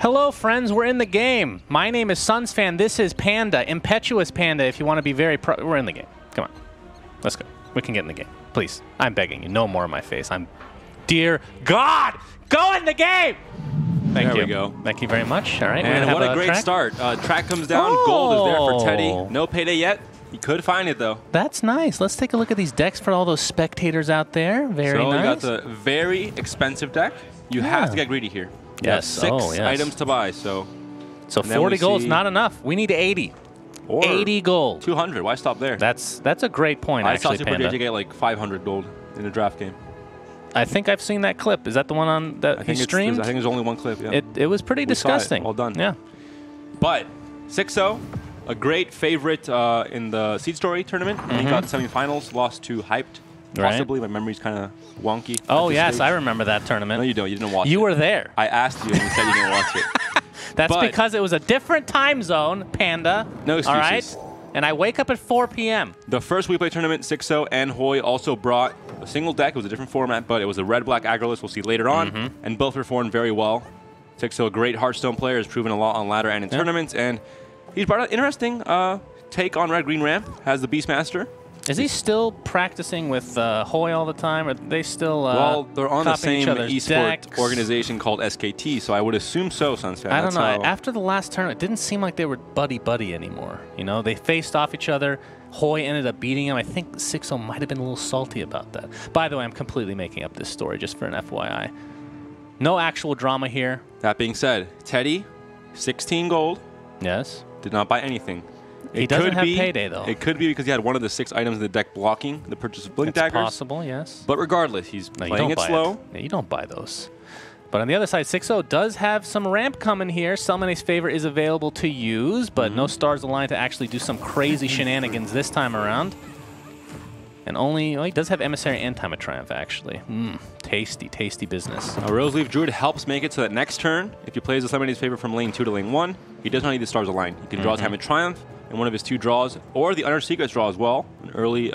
Hello, friends. We're in the game. My name is SUNSfan. This is Panda, Impetuous Panda, if you want to be very we're in the game. Come on. Let's go. We can get in the game. Please. I'm begging you. No more of my face. Dear God, go in the game! Thank you. There we go. Thank you very much. All right. And what a great start. Track comes down. Gold is there for Teddy. No payday yet. He could find it, though. That's nice. Let's take a look at these decks for all those spectators out there. Very nice. So you got the very expensive deck. You have to get greedy here. Yes. 6 items to buy. So 40 gold's not enough. We need 80. Or 80 gold. 200. Why stop there? That's a great point, actually, I saw SuperJJ get like 500 gold in a draft game. I think I've seen that clip. Is that the one on that he streamed? I think there's only one clip, yeah. It was pretty disgusting. Well done. Yeah. But Xixo, a great favorite in the Seed Story tournament. He got semifinals, lost to Hyped. Possibly. My memory's kind of wonky. Oh, yes. I remember that tournament. No, you don't. You didn't watch it. You were there. I asked you and you said you didn't watch it. That's because it was a different time zone, Panda. No excuses. All right? And I wake up at 4 p.m. The first WePlay tournament, Xixo and Hoej also brought a single deck. It was a different format, but it was a red-black aggro list. We'll see later on. And both performed very well. Xixo, a great Hearthstone player, has proven a lot on ladder and in tournaments. And he's brought an interesting take on red-green ramp. Has the Beastmaster. Is he still practicing with Hoej all the time? Or are they still well, they're on the same Esport decks? Organization called SKT, so I would assume so, SUNSfan. I don't know. After the last tournament, it didn't seem like they were buddy-buddy anymore. You know, they faced off each other. Hoej ended up beating him. I think Xixo might have been a little salty about that. By the way, I'm completely making up this story just for an FYI. No actual drama here. That being said, Teddy, 16 gold. Yes. Did not buy anything. He doesn't have payday, though. It could be because he had one of the 6 items in the deck blocking the purchase of Blink Daggers. It's possible, yes. But regardless, he's playing it slow. No, you don't buy those. But on the other side, Xixo does have some ramp coming here. Selmany's Favor is available to use, but no stars aligned to actually do some crazy shenanigans this time around. And only, well, he does have Emissary and Time of Triumph, actually. Tasty, tasty business. Roseleaf Druid helps make it so that next turn, if he plays the Selmany's Favor from lane 2 to lane 1, he does not need the stars aligned. He can draw Time of Triumph in one of his 2 draws, or the Utter Secrets draw as well. An early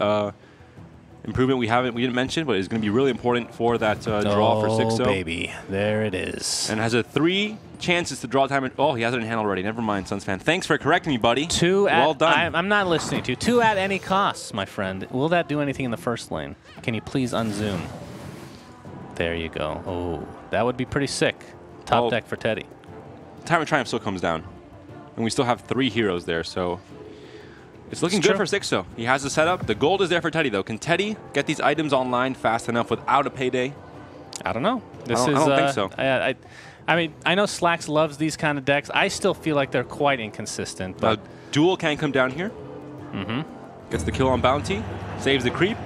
improvement we didn't mention, but is going to be really important for that draw for Xixo. Oh, baby. There it is. And has 3 chances to draw time. Oh, he has it in hand already. Never mind, SUNSfan. Thanks for correcting me, buddy. Well done. I'm not listening to you. 2 at any cost, my friend. Will that do anything in the first lane? Can you please unzoom? There you go. Oh, that would be pretty sick. Top deck for Teddy. Time of Triumph still comes down. And we still have 3 heroes there, so it's looking good for Xixo. He has the setup. The gold is there for Teddy, though. Can Teddy get these items online fast enough without a payday? I don't know. I don't think so. I mean, I know Slacks loves these kind of decks. I still feel like they're quite inconsistent. But Duel can come down here. Gets the kill on Bounty. Saves the creep.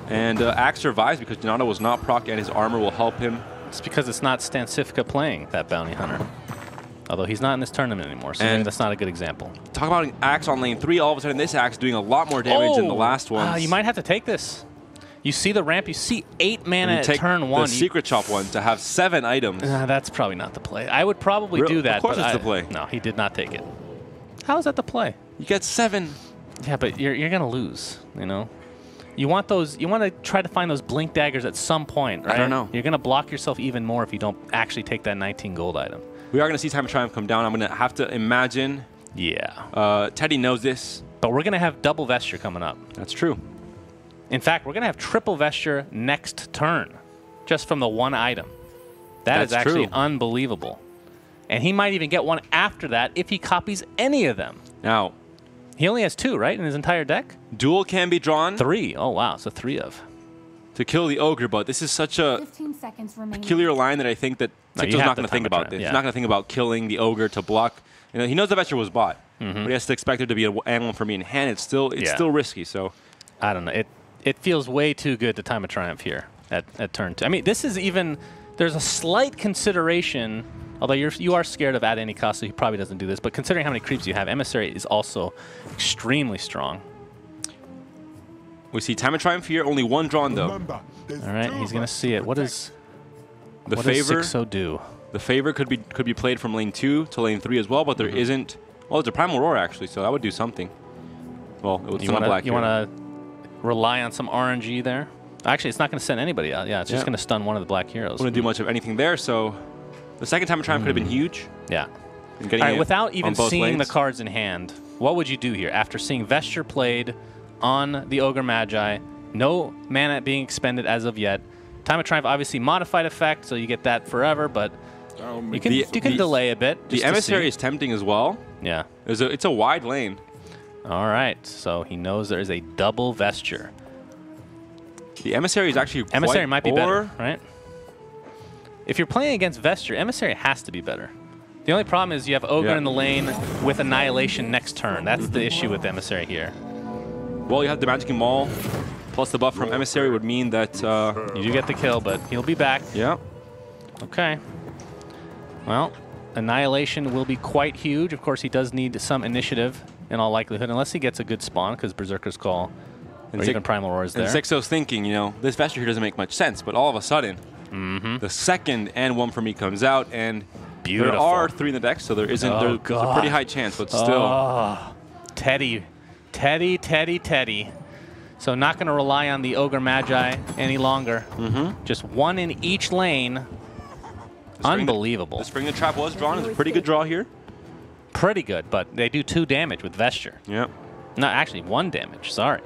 And Axe survives because Donato was not proc, and his armor will help him. It's because it's not StanCifka playing that Bounty Hunter. Although he's not in this tournament anymore, so maybe that's not a good example. Talk about an Axe on lane 3. All of a sudden, this Axe doing a lot more damage than the last one. You might have to take this. You see the ramp. You see 8 mana at turn 1. The Secret Chop one to have 7 items. That's probably not the play. I would probably do that. Of course it's the play. No, he did not take it. How is that the play? You get 7. Yeah, but you're going to lose, you know? You want those. You want to try to find those Blink Daggers at some point, right? I don't know. You're going to block yourself even more if you don't actually take that 19 gold item. We are going to see Time of Triumph come down. I'm going to have to imagine. Yeah. Teddy knows this. But we're going to have double Vesture coming up. That's true. In fact, we're going to have triple Vesture next turn, just from the 1 item. That's actually unbelievable. And he might even get one after that if he copies any of them. Now, he only has 2, right, in his entire deck? Duel can be drawn. 3. Oh, wow. So 3 of. To kill the Ogre, but this is such a peculiar line that I think that Xixo's not going to think about this. He's not going to think about killing the Ogre to block. You know, he knows the Vesture was bought, but he has to expect there to be an animal for me in hand. It's still risky. So I don't know. It feels way too good to Time of Triumph here at turn 2. I mean, this is even there's a slight consideration. Although you are scared of at any cost, so he probably doesn't do this. But considering how many creeps you have, Emissary is also extremely strong. We see Time of Triumph here. Only 1 drawn, though. All right, he's going to see it. What does Favor Xixo do? The Favor could be played from lane 2 to lane 3 as well, but there isn't. Well, it's a Primal Roar, actually, so that would do something. Well, it would send a black. You want to rely on some RNG there? Actually, it's not going to send anybody out. Yeah, it's just going to stun one of the black heroes. Wouldn't do much of anything there, so The second time of triumph could have been huge. Yeah. And All right, without even seeing lanes. the cards in hand, what would you do here after seeing Vesture played on the Ogre Magi? No mana being expended as of yet. Time of Triumph, obviously modified effect, so you get that forever, but you can delay a bit. The Emissary is tempting as well. Yeah. It's a wide lane. All right, so he knows there is a double Vesture. The Emissary is actually Emissary might be better, right? If you're playing against Vesture, Emissary has to be better. The only problem is you have Ogre in the lane with Annihilation next turn. That's the issue with Emissary here. Well, you have the Magic Maul, plus the buff from Emissary would mean that... you do get the kill, but he'll be back. Yeah. Okay. Well, Annihilation will be quite huge. Of course, he does need some initiative in all likelihood, unless he gets a good spawn, because Berserker's Call or even Primal Roar is there. And Xixo's thinking, you know, this Vesture here doesn't make much sense, but all of a sudden, the second and 1 for me comes out, and there are 3 in the deck, so there isn't. There's a pretty high chance, but still. Teddy. So not going to rely on the Ogre Magi any longer. Just 1 in each lane. Unbelievable. The Spring the Trap was drawn. It's a pretty good draw here. Pretty good, but they do 2 damage with Vesture. Yep. No, actually 1 damage. Sorry.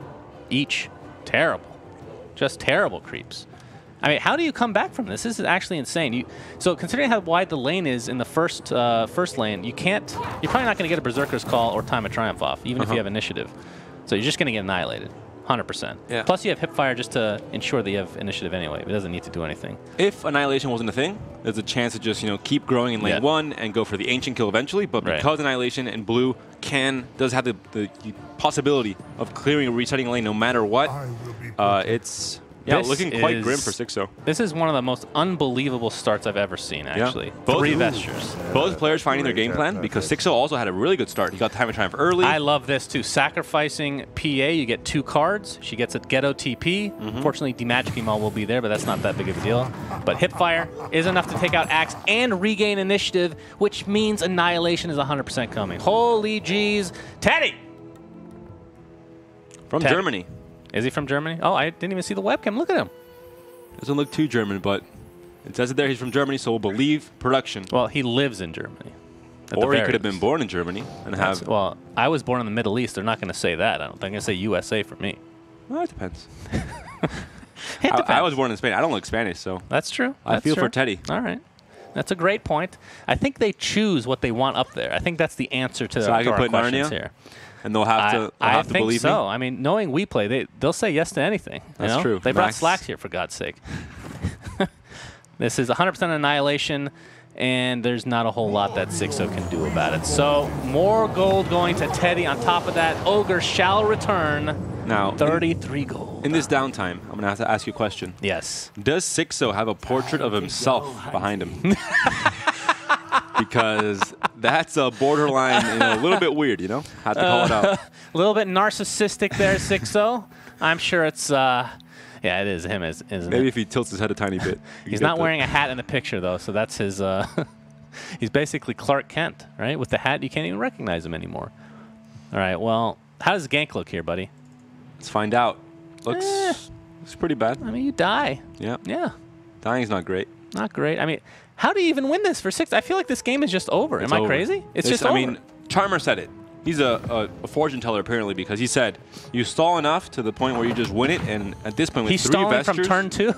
Each. Terrible. Just terrible creeps. I mean, how do you come back from this? This is actually insane. So considering how wide the lane is in the first lane, you're probably not going to get a Berserker's Call or Time of Triumph off, even if you have initiative. So you're just going to get annihilated, 100%. Yeah. Plus you have Hipfire just to ensure that you have initiative anyway. It doesn't need to do anything. If Annihilation wasn't a thing, there's a chance to just keep growing in lane 1 and go for the Ancient Kill eventually. But because Annihilation and Blue does have the possibility of clearing or resetting a lane no matter what, it's... Yeah, looking quite grim for Xixo. This is one of the most unbelievable starts I've ever seen, actually. Yeah. 3 Vestures. Both players finding their game plan, because Xixo also had a really good start. He got Time of Triumph early. I love this, too. Sacrificing PA, you get 2 cards. She gets a Ghetto TP. Fortunately, Demagicking Maul will be there, but that's not that big of a deal. But Hipfire is enough to take out Axe and regain initiative, which means Annihilation is 100% coming. Holy jeez. Teddy! From Germany. Is he from Germany? Oh, I didn't even see the webcam. Look at him. Doesn't look too German, but it says it there. He's from Germany, so we'll believe production. Well, he lives in Germany. Or he could have been born in Germany and have... Well, I was born in the Middle East. They're not going to say that. I don't think they're going to say USA for me. Well, it depends. It depends. I was born in Spain. I don't look Spanish, so... That's true. I feel for Teddy. All right. That's a great point. I think they choose what they want up there. I think that's the answer to our questions here. And they'll have to, I think believe so. me? I mean, knowing WePlay, they'll say yes to anything. That's true. They brought Slacks here, for God's sake. This is 100% Annihilation, and there's not a whole lot that Xixo can do about it. So more gold going to Teddy. On top of that, Ogre shall return. Now, 33 gold. In this downtime, I'm going to have to ask you a question. Yes. Does Xixo have a portrait of himself behind him? Because that's a borderline, a little bit weird, Have to call it out. A little bit narcissistic there, Xixo. I'm sure it's, yeah, it is him, isn't it? Maybe if he tilts his head a tiny bit. He's not wearing a hat in the picture, though, so that's his, he's basically Clark Kent, right? With the hat, you can't even recognize him anymore. All right, well, how does gank look here, buddy? Let's find out. Looks pretty bad. I mean, you die. Yeah. Yeah. Dying's not great. Not great. I mean, how do you even win this for 6? I feel like this game is just over. Am I crazy? It's just over. I mean, Charmer said it. He's a fortune teller, apparently, because he said, you stall enough to the point where you just win it, and at this point, with he's 3 stalling Vestures... from turn 2?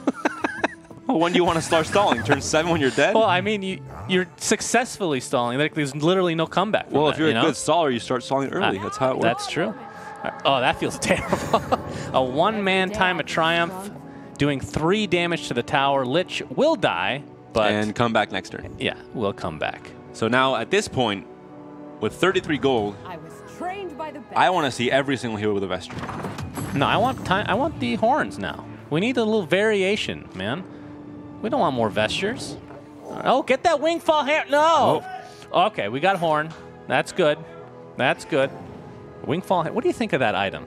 Well, when do you want to start stalling? Turn 7 when you're dead? Well, I mean, you're successfully stalling. Like, there's literally no comeback from Well, that, if you're a good staller, you start stalling early. That's how it works. That's true. Oh, that feels terrible. A one-man Time of Triumph doing 3 damage to the tower. Lich will die, but... And come back next turn. Yeah, will come back. So now, at this point, with 33 gold, I want to see every single hero with a Vesture. No, I want the horns now. We need a little variation, man. We don't want more Vestures. Oh, get that Wingfall hair. No! Oh. Okay, we got horn. That's good. That's good. Wingfall hair. What do you think of that item?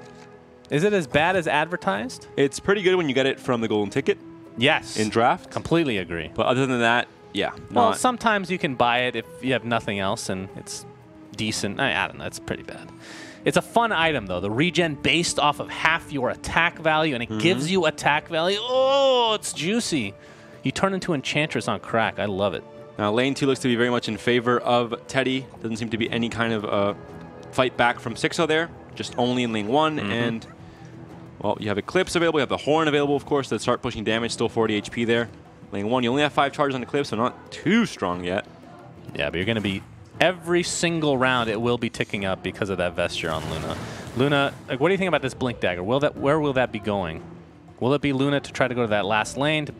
Is it as bad as advertised? It's pretty good when you get it from the golden ticket. Yes. In draft. Completely agree. But other than that, yeah. Well, sometimes you can buy it if you have nothing else, and it's decent. I don't know. It's pretty bad. It's a fun item, though. The regen based off of half your attack value, and it gives you attack value. Oh, it's juicy. You turn into Enchantress on crack. I love it. Now, lane 2 looks to be very much in favor of Teddy. Doesn't seem to be any kind of fight back from Xixo there. Just only in lane 1. And, well, you have Eclipse available. You have the Horn available, of course, to start pushing damage. Still 40 HP there. Lane 1, you only have 5 charges on Eclipse, so not too strong yet. Yeah, but you're going to be... Every single round, it will be ticking up because of that Vesture on Luna. Luna, like, what do you think about this Blink Dagger? Where will that be going? Will it be Luna to try to go to that last lane to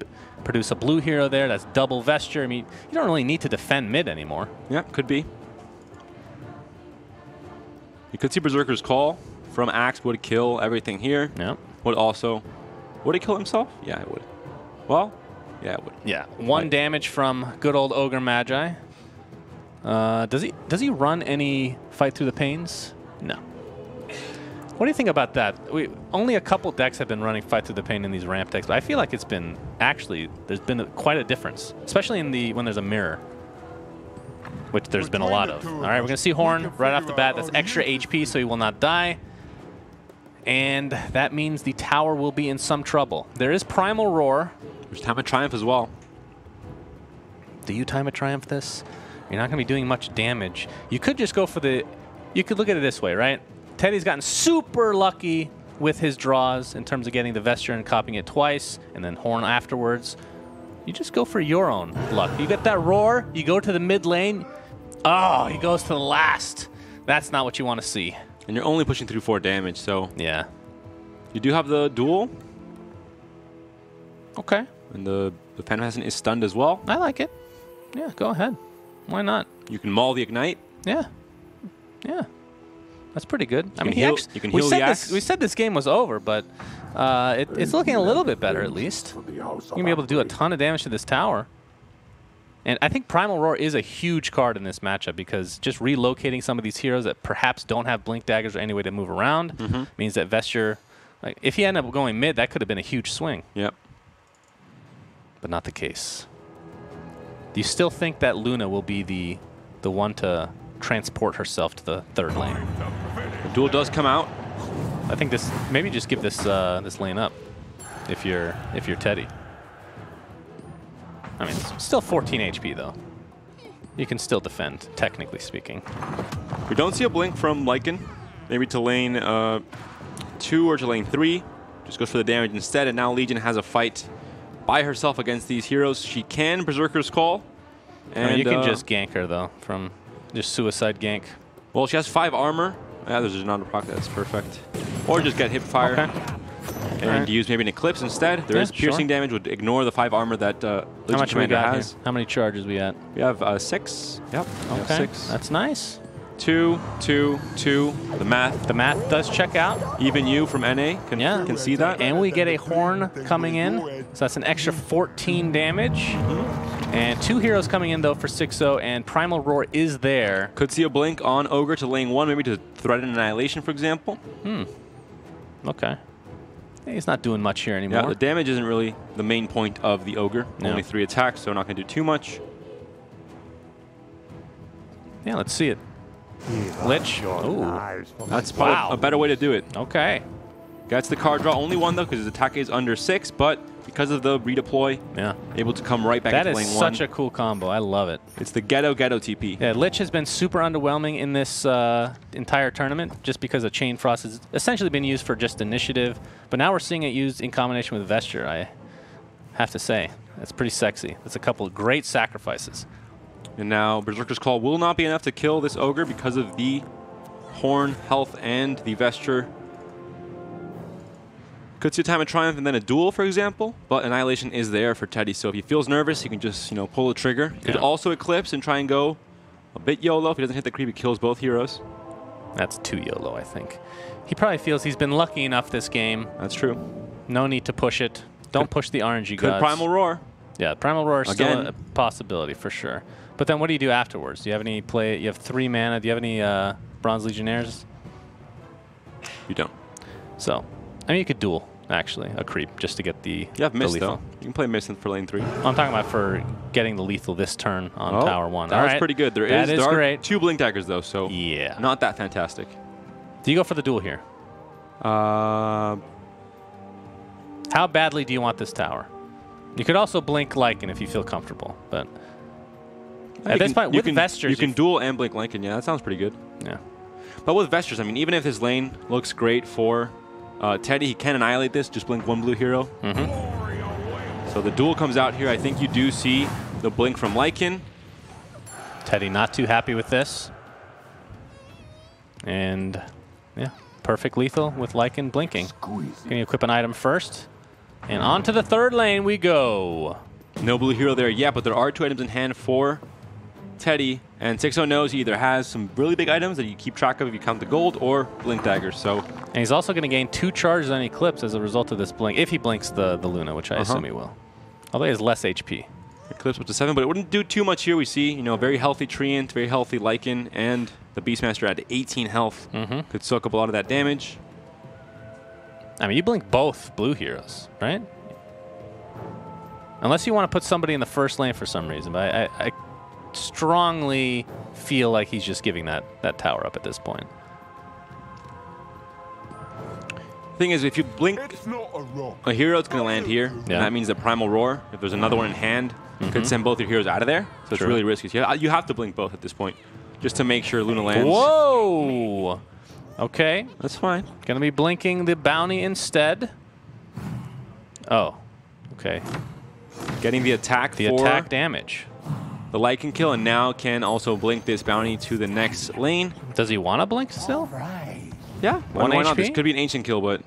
produce a blue hero there? That's double Vesture. I mean, you don't really need to defend mid anymore. Yeah, could be. You could see Berserker's Call from Axe would kill everything here. Yeah. Would he kill himself? Yeah, it would. Well, yeah, it would. Yeah, 1 damage from good old Ogre Magi. Does he run any Fight Through the Pains? No. What do you think about that? Only a couple decks have been running Fight Through the Pain in these ramp decks, but I feel like it's been actually there's been quite a difference, especially in when there's a mirror, which there's been a lot of. All right, we're gonna see Horn right off the bat. That's extra HP, so he will not die, and that means the tower will be in some trouble. There is Primal Roar. There's Time of Triumph as well. Do you Time of Triumph this? You're not going to be doing much damage. You could just go for the... You could look at it this way, right? Teddy's gotten super lucky with his draws in terms of getting the Vesture and copying it twice, and then Horn afterwards. You just go for your own luck. You get that Roar, you go to the mid lane. Oh, he goes to the last. That's not what you want to see. And you're only pushing through 4 damage, so... Yeah. You do have the duel. Okay. And the Panda is stunned as well. I like it. Yeah, go ahead. Why not? You can maul the Ignite. Yeah. Yeah. That's pretty good. I mean, you can heal the Axe. We said this game was over, but it's looking a little bit better, at least. You're going to be able to do a ton of damage to this tower. And I think Primal Roar is a huge card in this matchup because just relocating some of these heroes that perhaps don't have Blink Daggers or any way to move around means that Vesture, like, if he ended up going mid, that could have been a huge swing. Yep. But not the case. Do you still think that Luna will be the one to transport herself to the 3rd lane? The duel does come out. I think this maybe just give this this lane up if you're Teddy. I mean, it's still 14 HP though. You can still defend, technically speaking. We don't see a blink from Lycan. Maybe to lane 2 or to lane 3. Just goes for the damage instead, and now Legion has a fight by herself against these heroes. She can Berserker's Call. And I mean, you can just gank her, though, from just suicide gank. Well, she has 5 armor. Yeah, there's another proc. That's perfect. Or just get hip fire. Okay. And use maybe an Eclipse instead. There is piercing damage. Would ignore the 5 armor that Legion Commander has. Here? How many charges we at? We have 6. Yep. Okay. 6. That's nice. 2, 2, 2. The math. The math does check out. Even you from NA can see that. And we get a Horn coming in. So that's an extra 14 damage. And 2 heroes coming in, though, for Xixo, and Primal Roar is there. Could see a blink on Ogre to lane 1, maybe to threaten Annihilation, for example. Okay. He's not doing much here anymore. Yeah, the damage isn't really the main point of the Ogre. No. Only 3 attacks, so not going to do too much. Yeah, let's see it. Lich. Ooh. That's a better way to do it. Okay. Gets the card draw. Only 1, though, because his attack is under 6, but because of the redeploy, able to come right back into lane 1. That is such a cool combo. I love it. It's the ghetto TP. Yeah, Lich has been super underwhelming in this entire tournament just because of Chain Frost has essentially been used for just initiative, but now we're seeing it used in combination with Vesture, I have to say. That's pretty sexy. That's a couple of great sacrifices. And now Berserker's Call will not be enough to kill this Ogre because of the Horn, health, and the Vesture. Could see a Time of Triumph and then a duel, for example, but Annihilation is there for Teddy, so if he feels nervous, he can just, pull the trigger. He could also Eclipse and try and go a bit YOLO. If he doesn't hit the creep, he kills both heroes. That's too YOLO, I think. He probably feels he's been lucky enough this game. That's true. No need to push it. Don't push the RNG gods. Could Primal Roar. Yeah, Primal Roar is still a possibility for sure. But then what do you do afterwards? Do you have any play? You have 3 mana. Do you have any Bronze Legionnaires? You don't. So, I mean, you could duel, actually, a creep, just to get the You have Mist, lethal. though. You can play Mist for lane 3. I'm talking about for getting the lethal this turn on Tower 1. That was pretty good. There are great. 2 Blink Daggers, though, so not that fantastic. Do you go for the duel here? How badly do you want this tower? You could also blink Lycan if you feel comfortable, but... At this point, with Vestures, you can dual and blink Lycan. Yeah, that sounds pretty good. Yeah. But with Vestures, I mean, even if his lane looks great for Teddy, he can annihilate this. Just blink one blue hero. So the duel comes out here. I think you do see the blink from Lycan. Teddy not too happy with this. And yeah, perfect lethal with Lycan blinking. Going to equip an item first. And on to the third lane we go. No blue hero there yet, but there are 2 items in hand for Teddy. And Xixo knows he either has some really big items that you keep track of if you count the gold, or blink daggers. So, and he's also going to gain 2 charges on Eclipse as a result of this blink, if he blinks the Luna, which I assume he will. Although he has less HP. Eclipse up to 7, but it wouldn't do too much here. We see, you know, very healthy Treant, very healthy Lycan, and the Beastmaster at 18 health. Could soak up a lot of that damage. I mean, you blink both blue heroes, right? Unless you want to put somebody in the first lane for some reason, but I strongly feel like he's just giving that tower up at this point. Thing is, if you blink a hero, it's going to land here. And that means the Primal Roar, if there's another one in hand, could send both your heroes out of there. So it's really risky. So you have to blink both at this point, just to make sure Luna lands. Whoa! Okay. That's fine. Going to be blinking the bounty instead. Oh, okay. Getting the attack the attack damage. The Lycan kill, and now can also blink this bounty to the next lane. Does he want to blink still? Yeah. Why not? This could be an ancient kill, but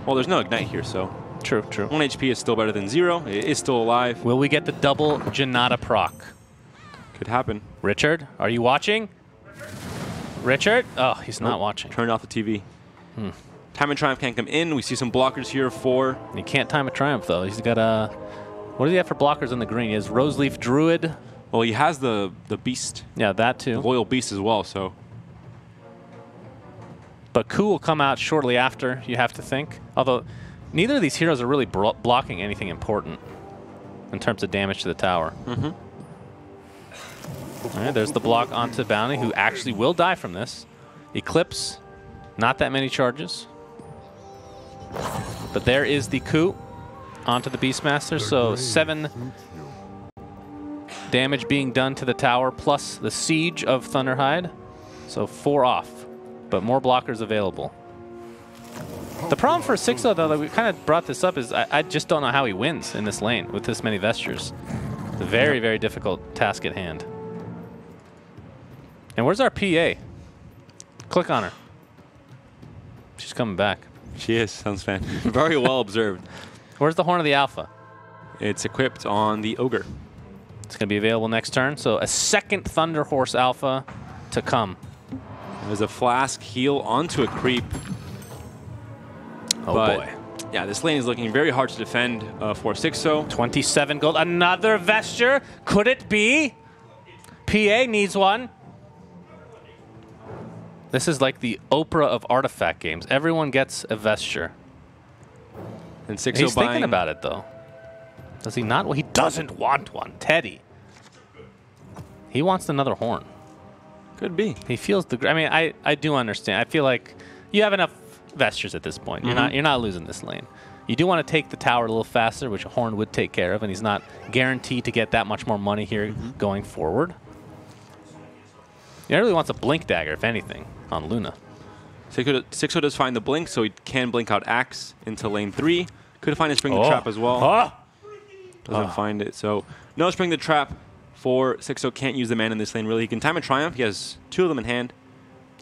well, there's no ignite here, so true. 1 HP is still better than 0. It is still alive. Will we get the double Janata proc? Could happen. Richard, are you watching? Richard? Oh, he's not watching. Turned off the TV. Time of Triumph can't come in. We see some blockers here for... He can't Time of Triumph, though. He's got a... What does he have for blockers on the green? He has Roseleaf Druid. Well, he has the Beast. Yeah, that too. The Loyal Beast as well, so... But Ku will come out shortly after, you have to think. Although, neither of these heroes are really blocking anything important in terms of damage to the tower. All right, there's the block onto Bounty, who actually will die from this. Eclipse, not that many charges. But there is the Ku onto the Beastmaster, so 7 damage being done to the tower, plus the siege of Thunderhide. So 4 off, but more blockers available. The problem for Xixo, though, that we kind of brought this up, is I just don't know how he wins in this lane with this many Vestures. It's a very, very difficult task at hand. And where's our PA? Click on her. She's coming back. She is, SUNSfan. Very well observed. Where's the Horn of the Alpha? It's equipped on the Ogre. It's going to be available next turn, so a second Thunder Horse Alpha to come. There's a Flask heal onto a creep. Oh boy. Yeah, this lane is looking very hard to defend for Xixo. 27 gold. Another Vesture. Could it be? PA needs one. This is like the Oprah of Artifact games. Everyone gets a Vesture. And Xixo He's thinking about it, though. Does he not? Well, he doesn't want one. Teddy. He wants another horn. Could be. He feels the... I mean, I do understand. I feel like you have enough Vestures at this point. You're not losing this lane. You do want to take the tower a little faster, which a horn would take care of, and he's not guaranteed to get that much more money here going forward. He really wants a blink dagger, if anything, on Luna. Xixo does find the blink, so he can blink out Axe into lane 3. Could find a Spring the Trap as well. Doesn't find it. So no Spring the Trap for Xixo. Can't use the man in this lane, really. He can Time a Triumph. He has 2 of them in hand.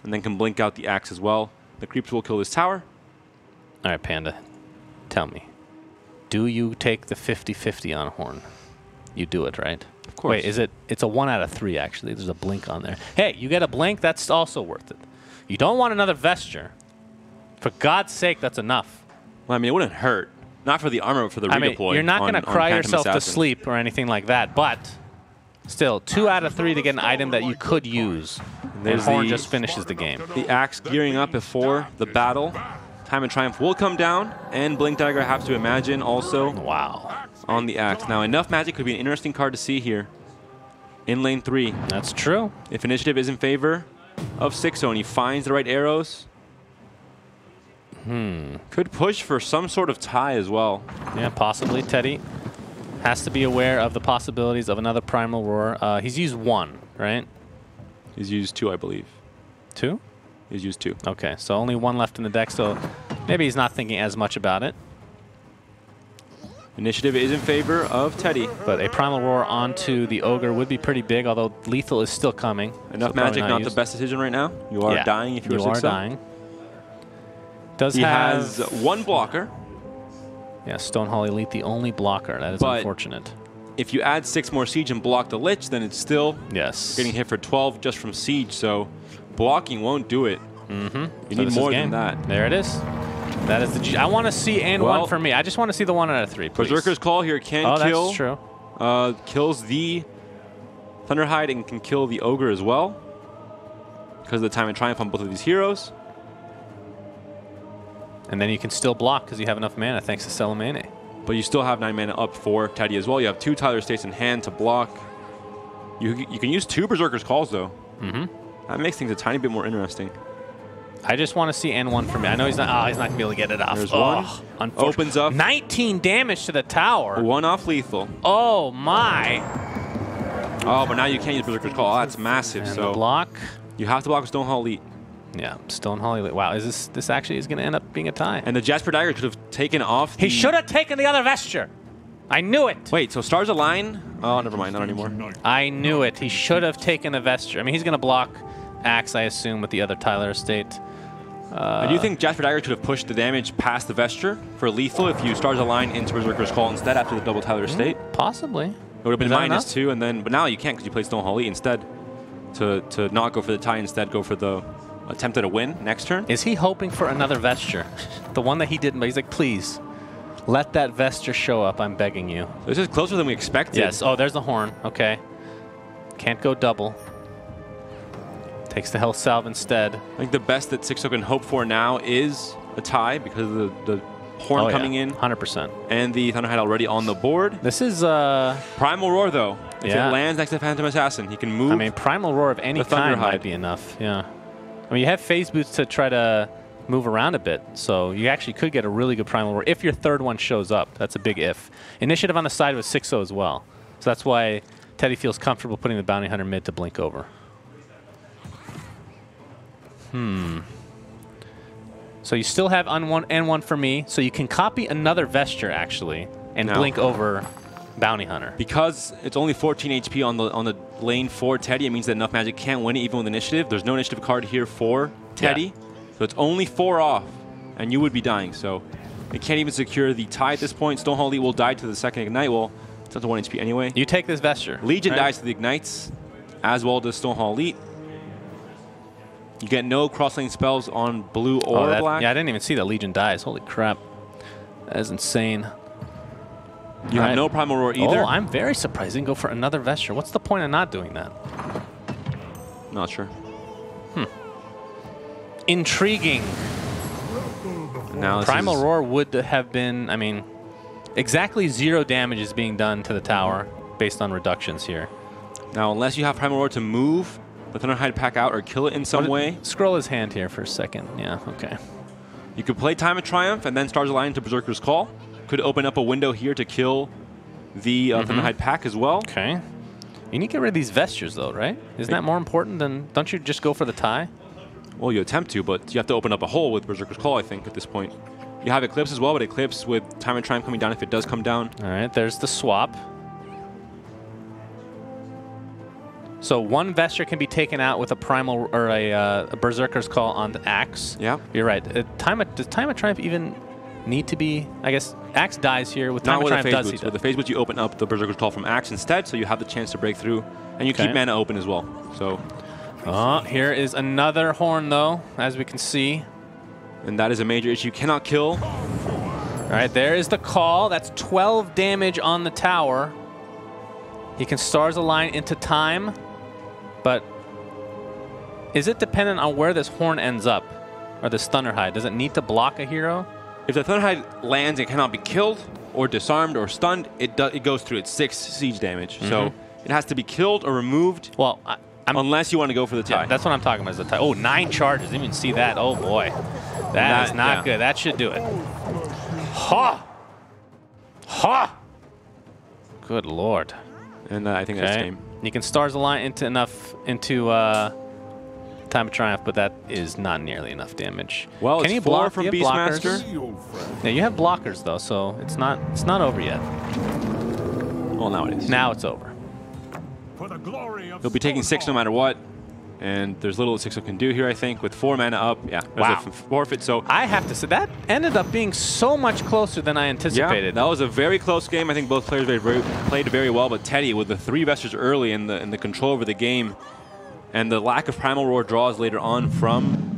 And then can blink out the Axe as well. The creeps will kill this tower. All right, Panda. Tell me. Do you take the 50-50 on Horn? You do it, right? Of course. Wait, is it? It's a 1 out of 3, actually. There's a blink on there. Hey, you get a blink, that's also worth it. You don't want another Vesture. For God's sake, that's enough. Well, I mean, it wouldn't hurt. Not for the armor, but for the redeploy. Mean, you're not going to cry yourself to sleep or anything like that, but still, 2 out of 3 to get an item that you could use. And Horn just finishes the game. The Axe gearing up before the battle. Time and Triumph will come down, and Blink Dagger, I have to imagine, also on the Axe. Now, Enough Magic could be an interesting card to see here in lane 3. That's true. If initiative is in favor of Xixo and he finds the right arrows, could push for some sort of tie as well. Yeah, possibly. Teddy Has to be aware of the possibilities of another Primal Roar. He's used 1, right? He's used 2, I believe. 2? He's used 2. Okay, so only 1 left in the deck, so maybe he's not thinking as much about it. Initiative is in favor of Teddy. But a Primal Roar onto the Ogre would be pretty big, although lethal is still coming. Enough magic, not the best decision right now. You are dying if you're Xixo. You are dying. He has 1 blocker. Yeah, Stonehall Elite, the only blocker. That is unfortunate. If you add 6 more Siege and block the Lich, then it's still getting hit for 12 just from Siege. So blocking won't do it. You need more than that. There it is. That is the G. I want to see one for me. I just want to see the 1 out of 3, please. Berserker's Call here can kill. That's true. Kills the Thunderhide and can kill the Ogre as well. Because of the Time and Triumph on both of these heroes. And then you can still block because you have enough mana thanks to Salamene. But you still have 9 mana up for Teddy as well. You have 2 Tyler States in hand to block. You can use 2 Berserker's Calls, though. That makes things a tiny bit more interesting. I just want to see N1 for me. I know he's not going to be able to get it off. There's 1. Opens up. 19 damage to the tower. 1 off lethal. Oh, my. Oh, but now you can't use Berserker's Call. Oh, that's massive. And so the block. You have to block with Stonehall Elite. Yeah, Stonehall Elite. Wow, this actually is going to end up being a tie. And the Jasper Dagger could have taken off He should have taken the other Vesture. I knew it. Wait, so Stars Align? Oh, never mind, not anymore. I knew it. He should have taken the Vesture. I mean, he's going to block Axe, I assume, with the other Tyler Estate. I do think Jasper Dagger could have pushed the damage past the Vesture for lethal if you Stars Align into Berserker's Call instead after the double Tyler Estate. Possibly. It would have been -2, and then, but now you can't because you played Stonehall Elite instead. To not go for the tie, instead go for the attempted a win next turn. Is he hoping for another Vesture? The one that he didn't, but he's like, please, let that Vesture show up, I'm begging you. This is closer than we expected. Yes, oh, there's the horn, okay. Can't go double. Takes the health salve instead. I think the best that Xixo can hope for now is a tie because of the horn coming in. 100%. And the Thunderhide already on the board. This is Primal Roar, though. If it lands next to Phantom Assassin, he can move. I mean, Primal Roar of any kind might be enough, yeah. I mean, you have Phase Boots to try to move around a bit, so you actually could get a really good Primal Roar if your 3rd one shows up. That's a big if. Initiative on the side with Xixo as well. So that's why Teddy feels comfortable putting the Bounty Hunter mid to blink over. So you still have N1 for me, so you can copy another Vesture, actually, and blink over Bounty Hunter. Because it's only 14 HP on the lane for Teddy, it means that Enough Magic can't win it even with initiative. There's no initiative card here for Teddy, so it's only 4 off, and you would be dying. So it can't even secure the tie at this point. Stonehall Elite will die to the 2nd Ignite. Well, it's up to 1 HP anyway. You take this Vesture. Legion dies to the Ignites, as well does Stonehall Elite. You get no cross-lane spells on blue or black. Yeah, I didn't even see that Legion dies. Holy crap. That is insane. You have no Primal Roar either. Oh, I'm very surprised he didn't go for another Vesture. What's the point of not doing that? Not sure. Intriguing. Now Primal Roar would have been, I mean, exactly 0 damage is being done to the tower based on reductions here. Now, unless you have Primal Roar to move the Thunderhide pack out or kill it in some way. Scroll his hand here for a second. Yeah, okay. You could play Time of Triumph and then Stars Align to Berserker's Call. Could open up a window here to kill the Thunderhide pack as well. Okay. You need to get rid of these Vestures, though, right? Isn't that more important than... Don't you just go for the tie? Well, you attempt to, but you have to open up a hole with Berserker's Call, I think, at this point. You have Eclipse as well, but Eclipse with Time of Triumph coming down if it does come down. All right, there's the swap. So 1 Vesture can be taken out with a Primal or a Berserker's Call on the Axe. Yeah. You're right. Does Time of Triumph even need to be... I guess Axe dies here. With Time of Triumph does he? With the Phase Boots, you open up the Berserker's Call from Axe instead, so you have the chance to break through. And you keep mana open as well. So... here is another horn, though, as we can see. And that is a major issue. You cannot kill. All right, there is the call. That's 12 damage on the tower. He can Stars Align into time. But is it dependent on where this horn ends up, or this Thunderhide? Does it need to block a hero? If the Thunderhide lands and cannot be killed, or disarmed, or stunned, it goes through its 6 siege damage. So it has to be killed or removed. Well, unless you want to go for the tie. Yeah, that's what I'm talking about, is the tie. Oh, 9 charges. Didn't even see that. Oh, boy. That is not good. That should do it. Ha! Ha! good lord. And I think that's game. You can Stars Align into Time of Triumph, but that is not nearly enough damage. Well, can it's you 4 block from you have Beastmaster. Yeah, you have blockers though, so it's not over yet. Well, now it is. Now it's over. He'll be taking 6 no matter what. And there's little that Xixo can do here, I think, with 4 mana up. Yeah, there's a forfeit. So I have to say that ended up being so much closer than I anticipated. Yeah, that was a very close game. I think both players played very well, but Teddy with the 3 Vestures early and the control over the game, and the lack of Primal Roar draws later on from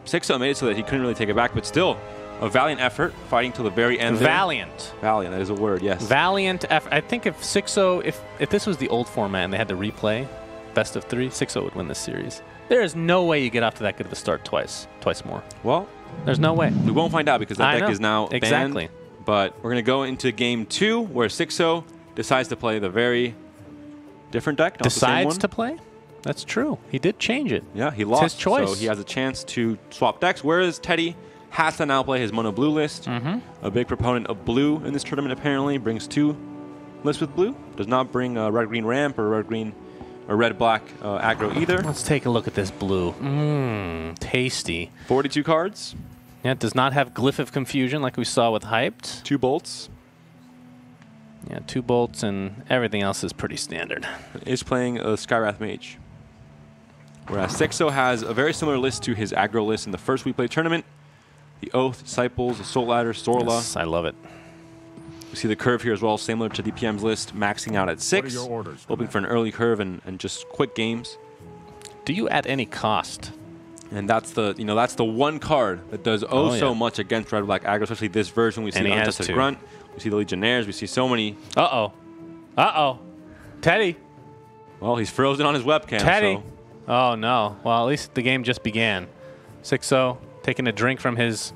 Xixo made it so that he couldn't really take it back. But still, a valiant effort, fighting till the very end. Valiant. Valiant, that is a word. Yes. Valiant effort. I think if Xixo, if this was the old format and they had to replay best of 3, Xixo would win this series. There is no way you get off to that good of a start twice more. Well, there's no way. We won't find out because that deck is now banned. Exactly. But we're going to go into game 2 where Xixo decides to play the very different deck. Decides to play? That's true. He did change it. Yeah, he lost. It's his choice. So he has a chance to swap decks, whereas Teddy has to now play his mono blue list. A big proponent of blue in this tournament apparently. Brings 2 lists with blue. Does not bring red-green ramp or red-green or red-black aggro either. Let's take a look at this blue. Tasty. 42 cards. Yeah, it does not have Glyph of Confusion like we saw with Hyped. 2 bolts. Yeah, 2 bolts and everything else is pretty standard. Is playing a Skywrath Mage. Whereas Xixo has a very similar list to his aggro list in the first WePlay tournament. The Oath, Disciples, Assault Ladder, Sorla. Yes, I love it. We see the curve here as well, similar to DPM's list, maxing out at 6. Hoping for an early curve and just quick games. Do you at any cost? And that's the that's the one card that does so much against red black aggro, especially this version. We see the Untested Grunt, we see the Legionnaires, we see so many. Teddy. Well, he's frozen on his webcam. Teddy. So. Oh no. Well, at least the game just began. Xixo taking a drink from his.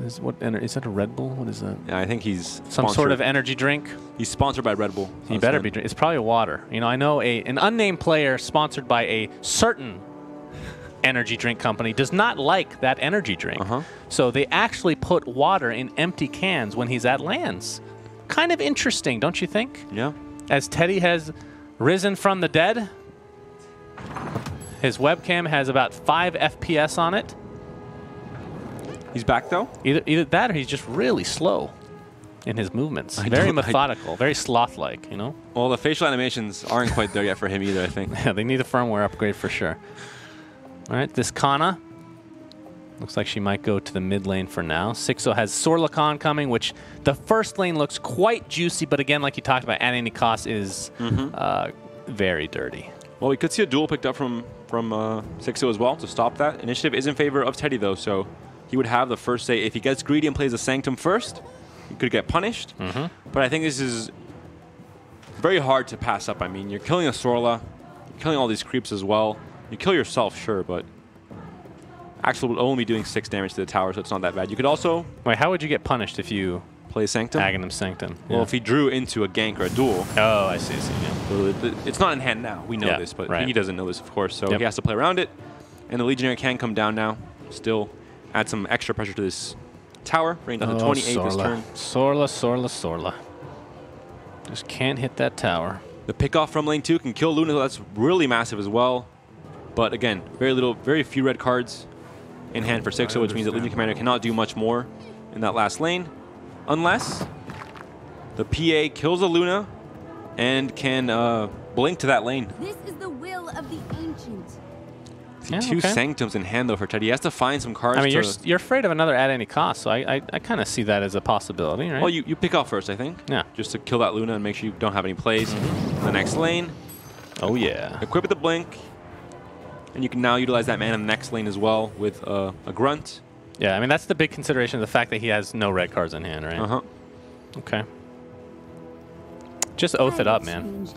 Is that a Red Bull? What is that? Yeah, I think he's some sort of energy drink. He's sponsored by Red Bull. He better be. It's probably water. You know, I know an unnamed player sponsored by a certain energy drink company does not like that energy drink. So they actually put water in empty cans when he's at lands. Kind of interesting, don't you think? Yeah. As Teddy has risen from the dead, his webcam has about 5 FPS on it. He's back though? Either that or he's just really slow in his movements. Very methodical, very sloth-like, you know? Well, the facial animations aren't quite there yet for him either, I think. Yeah, they need a firmware upgrade for sure. All right, this Kana looks like she might go to the mid lane for now. Xixo has Sorlacan coming, which the first lane looks quite juicy, but again, like you talked about, at any cost is very dirty. Well, we could see a duel picked up from Xixo as well to stop that. Initiative is in favor of Teddy though, so he would have the first say. If he gets greedy and plays a Sanctum first, he could get punished. But I think this is very hard to pass up. I mean, you're killing a Sorla, you're killing all these creeps as well. You kill yourself, sure, but actually will only be doing 6 damage to the tower, so it's not that bad. You could also... Wait, how would you get punished if you... play Sanctum? Aghanim Sanctum. Well, if he drew into a gank or a duel. Oh, I see, yeah. So it's not in hand now. We know this, but he doesn't know this, of course, so he has to play around it. And the Legionnaire can come down now. Still add some extra pressure to this tower. Bring down to 28 this turn. Sorla. Just can't hit that tower. The pickoff from lane 2 can kill Luna. That's really massive as well. But again, very few red cards in hand for Xixo, which means that Legion Commander cannot do much more in that last lane. Unless the PA kills a Luna and can blink to that lane. This is the will of the ancient. Yeah, 2 Sanctums in hand though for Teddy. He has to find some cards. I mean, you're afraid of another at any cost, so I kind of see that as a possibility, right? Well, you pick off first, I think. Yeah. Just to kill that Luna and make sure you don't have any plays. The next lane. Oh yeah. Equip with the blink. And you can now utilize that mana in the next lane as well with a Grunt. Yeah, I mean, that's the big consideration, the fact that he has no red cards in hand, right? Okay. Just oath it up, man.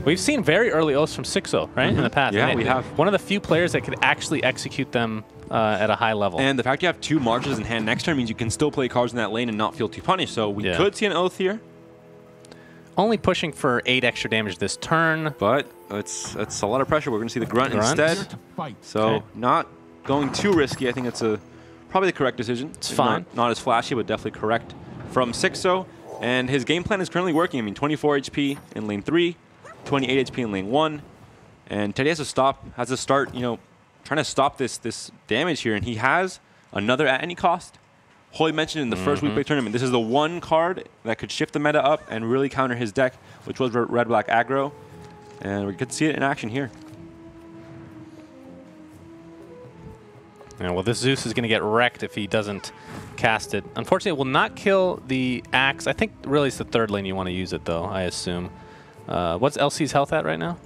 We've seen very early oaths from Xixo, right, in the past. Yeah, we have. One of the few players that could actually execute them at a high level. And the fact you have 2 marches in hand next turn means you can still play cards in that lane and not feel too punished. So we could see an oath here. Only pushing for 8 extra damage this turn. But it's a lot of pressure. We're going to see the Grunt instead. So not going too risky. I think it's probably the correct decision. It's fine. Not as flashy, but definitely correct from Xixo. And his game plan is currently working. I mean, 24 HP in lane 3, 28 HP in lane 1. And Teddy has to start, you know, trying to stop this damage here. And he has another at any cost. Hoej mentioned in the first WePlay tournament, this is the one card that could shift the meta up and really counter his deck, which was red-black aggro. And we could see it in action here. Yeah, well, this Zeus is going to get wrecked if he doesn't cast it. Unfortunately, it will not kill the axe. I think really it's the third lane you want to use it, though, I assume. What's LC's health at right now?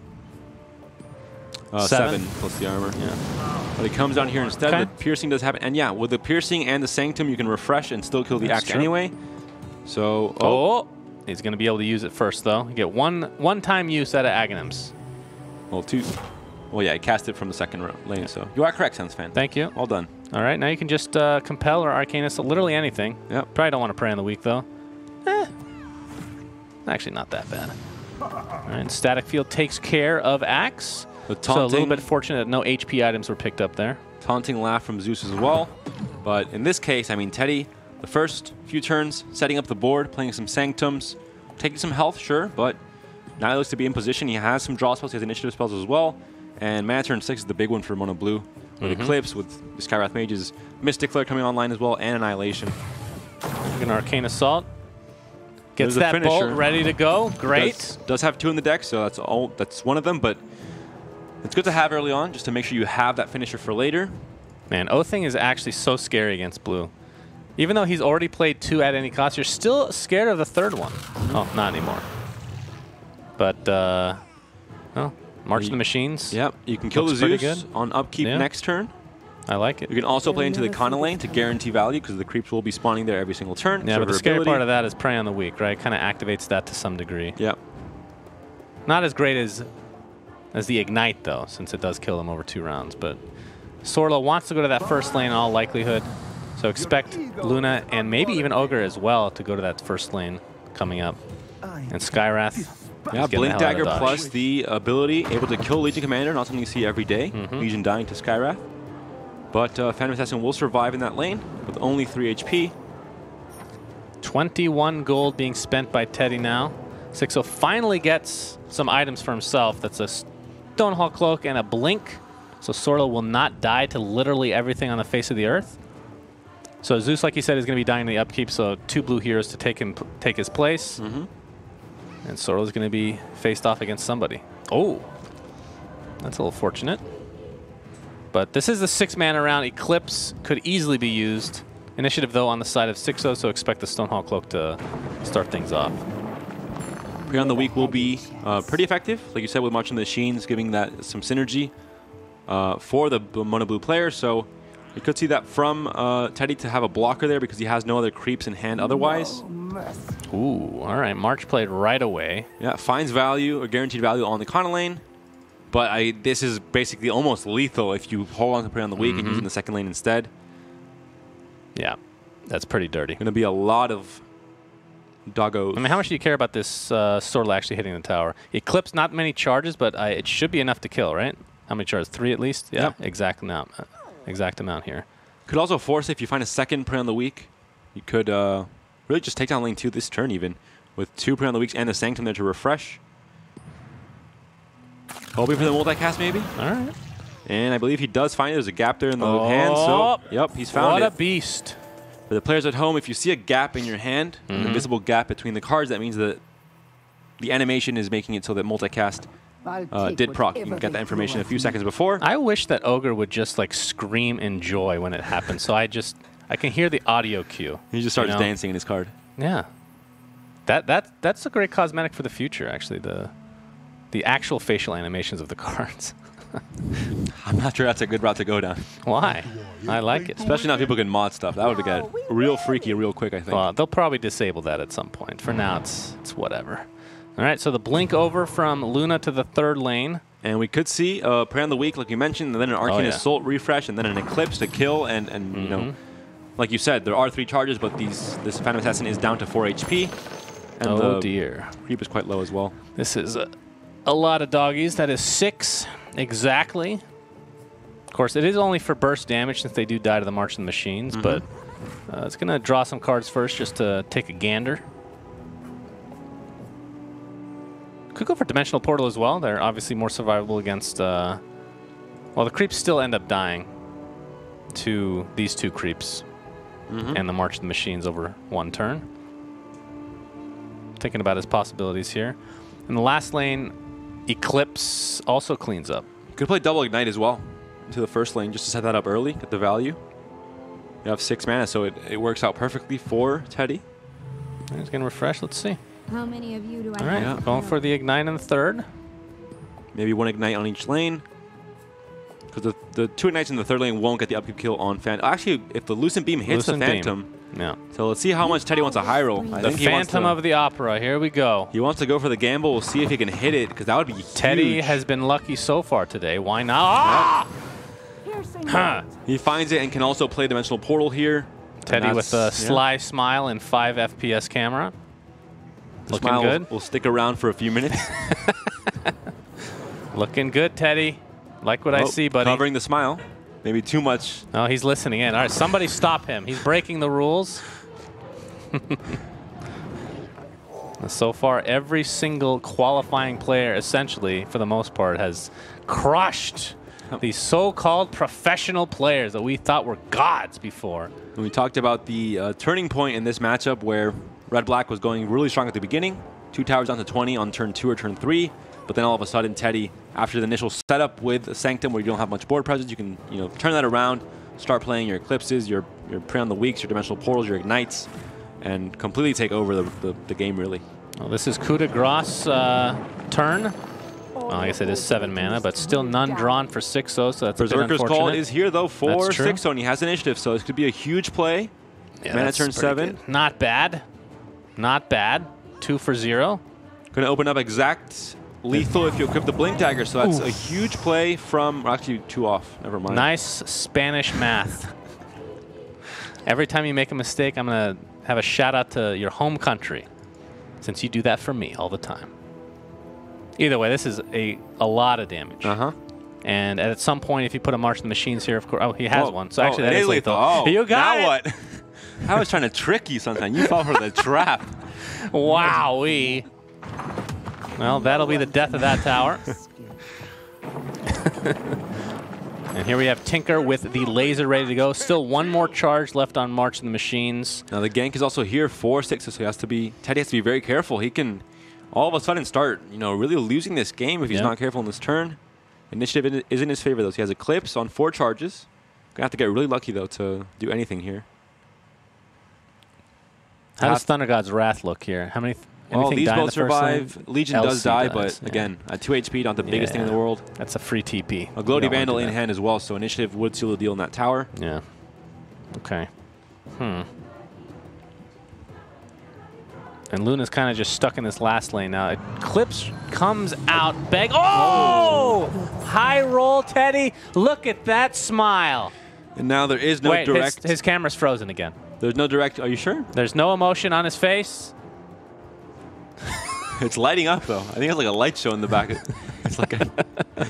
7 plus the armor. Yeah. But it comes down here instead. Okay. The piercing does happen. And yeah, with the piercing and the sanctum, you can refresh and still kill the axe anyway. So, he's going to be able to use it first, though. You get one-time use out of Aghanims. Well, 2. Well, yeah, I cast it from the second lane, so you are correct, SunsFan. Thank you. Well done. All right, now you can just compel or Arcanist, literally anything. Yep. Probably don't want to Prey on the Weak, though. Actually, not that bad. All right, Static Field takes care of Axe. So a little bit fortunate that no HP items were picked up there. Taunting Laugh from Zeus as well. But in this case, I mean, Teddy, the first few turns, setting up the board, playing some Sanctums, taking some health, sure, but now he looks to be in position. He has some draw spells, he has initiative spells as well. And mana turn 6 is the big one for Mono Blue. With Eclipse, with Skywrath Mage's Mystic Flare coming online as well, and Annihilation. An Arcane Assault. Gets that bolt ready to go. Great. Does have 2 in the deck, so that's one of them, but it's good to have early on, just to make sure you have that finisher for later. Man, Oathing is actually so scary against blue. Even though he's already played 2 at any cost, you're still scared of the third one. Oh, not anymore. But, well, March of the Machines. Yep, you can kill the Zeus on upkeep next turn. I like it. You can also play into the Kana lane to guarantee value, because the creeps will be spawning there every single turn. Yeah, but the scary part of that is Prey on the Weak, right? Kind of activates that to some degree. Yep. Not as great as the Ignite, though, since it does kill him over 2 rounds. But Sorla wants to go to that first lane in all likelihood. So expect Luna and maybe even Ogre as well to go to that first lane coming up. And Skywrath. Yeah, Blink Dagger plus the ability, able to kill Legion Commander, not something you see every day. Legion dying to Skywrath. But Phantom Assassin will survive in that lane with only 3 HP. 21 gold being spent by Teddy now. Xixo finally gets some items for himself. That's a Stonehall Cloak and a Blink. So Sorla will not die to literally everything on the face of the earth. So Zeus, like you said, is going to be dying in the upkeep, so 2 blue heroes to take his place. And Sorla's going to be faced off against somebody. Oh, that's a little fortunate. But this is the 6-mana round. Eclipse could easily be used. Initiative, though, on the side of Xixo, so expect the Stonehall Cloak to start things off. Prey on the Weak will be pretty effective, like you said, with March of the Machines, giving that some synergy for the Mono Blue player. So you could see that from Teddy to have a blocker there because he has no other creeps in hand otherwise. Ooh, all right. March played right away. Yeah, finds value, or guaranteed value on the Kana lane. But this is basically almost lethal if you hold on to Prey on the Weak and use in the second lane instead. Yeah, that's pretty dirty. Going to be a lot of doggos. I mean, how much do you care about this Sorla actually hitting the tower? Eclipse, not many charges, but it should be enough to kill, right? How many charges? 3 at least? Yeah, exact amount. Exact amount here. Could also force it if you find a second Prey on the Weak. You could really just take down lane 2 this turn even, with 2 Prey on the Weaks and a Sanctum there to refresh. Hoping for the multicast maybe. All right. And I believe he does find it. There's a gap there in the hand, so yep, he's found it. What a beast. For the players at home, if you see a gap in your hand, an invisible gap between the cards, that means that the animation is making it so that multicast did proc. You can get that information a few seconds before. I wish that Ogre would just like scream in joy when it happens, so I can hear the audio cue. He just starts dancing in his card. Yeah. That's a great cosmetic for the future, actually, the actual facial animations of the cards. I'm not sure that's a good route to go down. Why? I like it. Especially now people can mod stuff. That would get real freaky real quick, I think. Well, they'll probably disable that at some point. For now, it's whatever. All right, so the blink over from Luna to the third lane. And we could see Prey on the Weak, like you mentioned, and then an Arcane Assault refresh, and then an Eclipse to kill. And you know, like you said, there are 3 charges, but this Phantom Assassin is down to 4 HP. And oh, dear. Creep is quite low as well. This is a lot of doggies. That is 6 exactly. Of course, it is only for burst damage since they do die to the March of the Machines, but it's going to draw some cards first just to take a gander. Could go for Dimensional Portal as well. They're obviously more survivable against... well, the creeps still end up dying to these 2 creeps and the March of the Machines over 1 turn. Thinking about his possibilities here. In the last lane, Eclipse also cleans up. Could play Double Ignite as well into the first lane just to set that up early, get the value. You have 6 mana, so it works out perfectly for Teddy. He's going to refresh. Let's see. How many of you do I All right, have? going for the Ignite in the 3rd. Maybe 1 Ignite on each lane. Because the 2 Ignites in the 3rd lane won't get the upkeep kill on Phantom. Actually, if the Lucent Beam hits the Phantom. Yeah. So let's see how much Teddy wants a high roll. I The think he wants Phantom to, of the Opera. Here we go. He wants to go for the gamble. We'll see if he can hit it, because that would be huge. Teddy has been lucky so far today. Why not? Ah! Huh. He finds it and can also play Dimensional Portal here. Teddy with a sly smile and 5 FPS camera. Looking Smile good. will stick around for a few minutes. Looking good, Teddy. Like what I see, buddy. Covering the smile. Maybe too much. Oh, he's listening in. All right, somebody stop him. He's breaking the rules. So far, every single qualifying player, essentially, for the most part, has crushed these so-called professional players that we thought were gods before. And we talked about the turning point in this matchup where Red-Black was going really strong at the beginning. 2 towers down to 20 on turn 2 or turn 3. But then all of a sudden, Teddy, after the initial setup with Sanctum, where you don't have much board presence, you can turn that around, start playing your Eclipses, your Prey on the Weaks, your Dimensional Portals, your Ignites, and completely take over the game, really. Well, this is coup de grace turn. Well, I guess it is 7 mana, but still none drawn for Xixo, so that's Berserker's Call is here, though, for That's true. Xixo, and he has initiative, so this could be a huge play. Yeah, Mana turn 7. good. Not bad. Not bad. 2 for 0. Going to open up exact lethal if you equip the Blink Dagger, so that's a huge play from... Well, actually, 2 off. Never mind. Nice Spanish math. Every time you make a mistake, I'm going to have a shout-out to your home country, since you do that for me all the time. Either way, this is a lot of damage. And at some point, if you put a March of the Machines here, of course... Oh, he has one. So actually, that is lethal. Oh, you got now it. what? I was trying to trick you, Sunshine. You fell for the trap. Wowee. Well, that'll be the death of that tower. And here we have Tinker with the laser ready to go. Still 1 more charge left on March of the Machines. Now the gank is also here for Xixo, so Teddy has to be very careful. He can all of a sudden start, really losing this game if he's not careful in this turn. Initiative is in his favor, though. So he has Eclipse on 4 charges. Gonna have to get really lucky, though, to do anything here. How does Thunder God's Wrath look here? How many... Well, these die both survive. Legion does die, but yeah. again, at 2 HP, not the biggest thing in the world. That's a free TP. A Gloaty Vandal in hand as well, so initiative would seal the deal in that tower. Yeah. Okay. And Luna's kind of just stuck in this last lane now. Eclipse comes out. Oh! High roll, Teddy. Look at that smile. And now there is no direct... His camera's frozen again. There's no direct... Are you sure? There's no emotion on his face. It's lighting up, though. I think it's like a light show in the back. It's like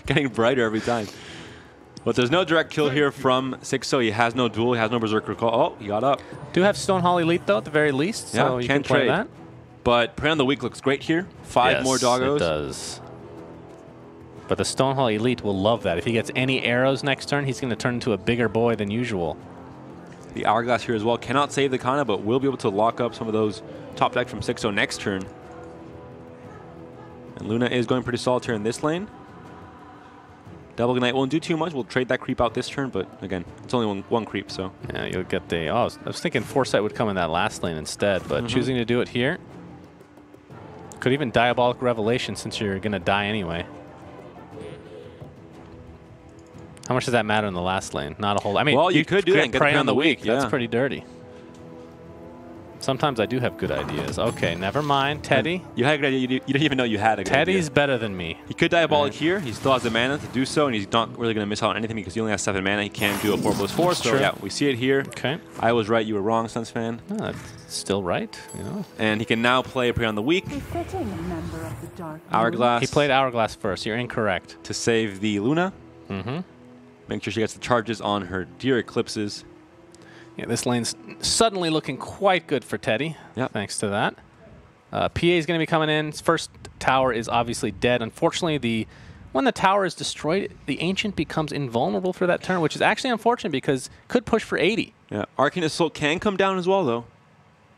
getting brighter every time. But there's no direct kill here from Xixo. He has no duel. He has no Berserker Call. Oh, he got up. Do have Stonehall Elite, though, at the very least. So you can play that. But Prey on the Weak looks great here. 5 more doggos. It does. But the Stonehall Elite will love that. If he gets any arrows next turn, he's going to turn into a bigger boy than usual. The Hourglass here as well. Cannot save the Kana, but will be able to lock up some of those top deck from Xixo next turn. And Luna is going pretty solitaire in this lane. Double Ignite won't do too much. We'll trade that creep out this turn, but again, it's only one creep, so. Yeah, you'll get the... Oh, I was thinking Foresight would come in that last lane instead, but choosing to do it here. Could even Diabolic Revelation since you're going to die anyway. How much does that matter in the last lane? Not a whole... I mean, well, you could do that and get Prey on the Weak. Yeah. That's pretty dirty. Sometimes I do have good ideas. Okay, never mind. Teddy. You had a good idea. You didn't even know you had a good Teddy's idea. better than me. He could Diabolic here. He still has the mana to do so, and he's not really going to miss out on anything because he only has 7 mana. He can do a 4/4. So, yeah, we see it here. Okay. I was right. You were wrong, SunsFan. Oh, that's still right. And he can now play a Prey on the Weak. Hourglass. He played Hourglass first. You're incorrect. To save the Luna. Make sure she gets the charges on her dear Eclipses. Yeah, this lane's suddenly looking quite good for Teddy. Yep. Thanks to that. PA is going to be coming in. First tower is obviously dead. Unfortunately, when the tower is destroyed, the Ancient becomes invulnerable for that turn, which is actually unfortunate because could push for 80. Yeah, Arcane Assault can come down as well, though.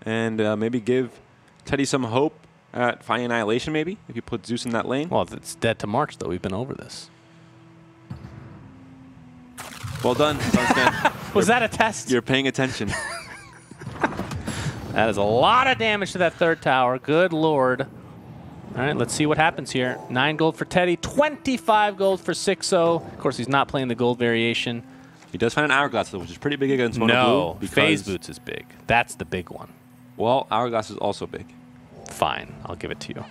And maybe give Teddy some hope at finding Annihilation, maybe, if you put Zeus in that lane. Well, it's dead to March, though. We've been over this. Well done, Sunsfan. Was that a test? You're paying attention. That is a lot of damage to that third tower. Good lord. All right, let's see what happens here. 9 gold for Teddy, 25 gold for Xixo. Of course, he's not playing the gold variation. He does find an Hourglass, though, which is pretty big against Mono No, Blue. Phase Boots is big. That's the big one. Well, Hourglass is also big. Fine, I'll give it to you.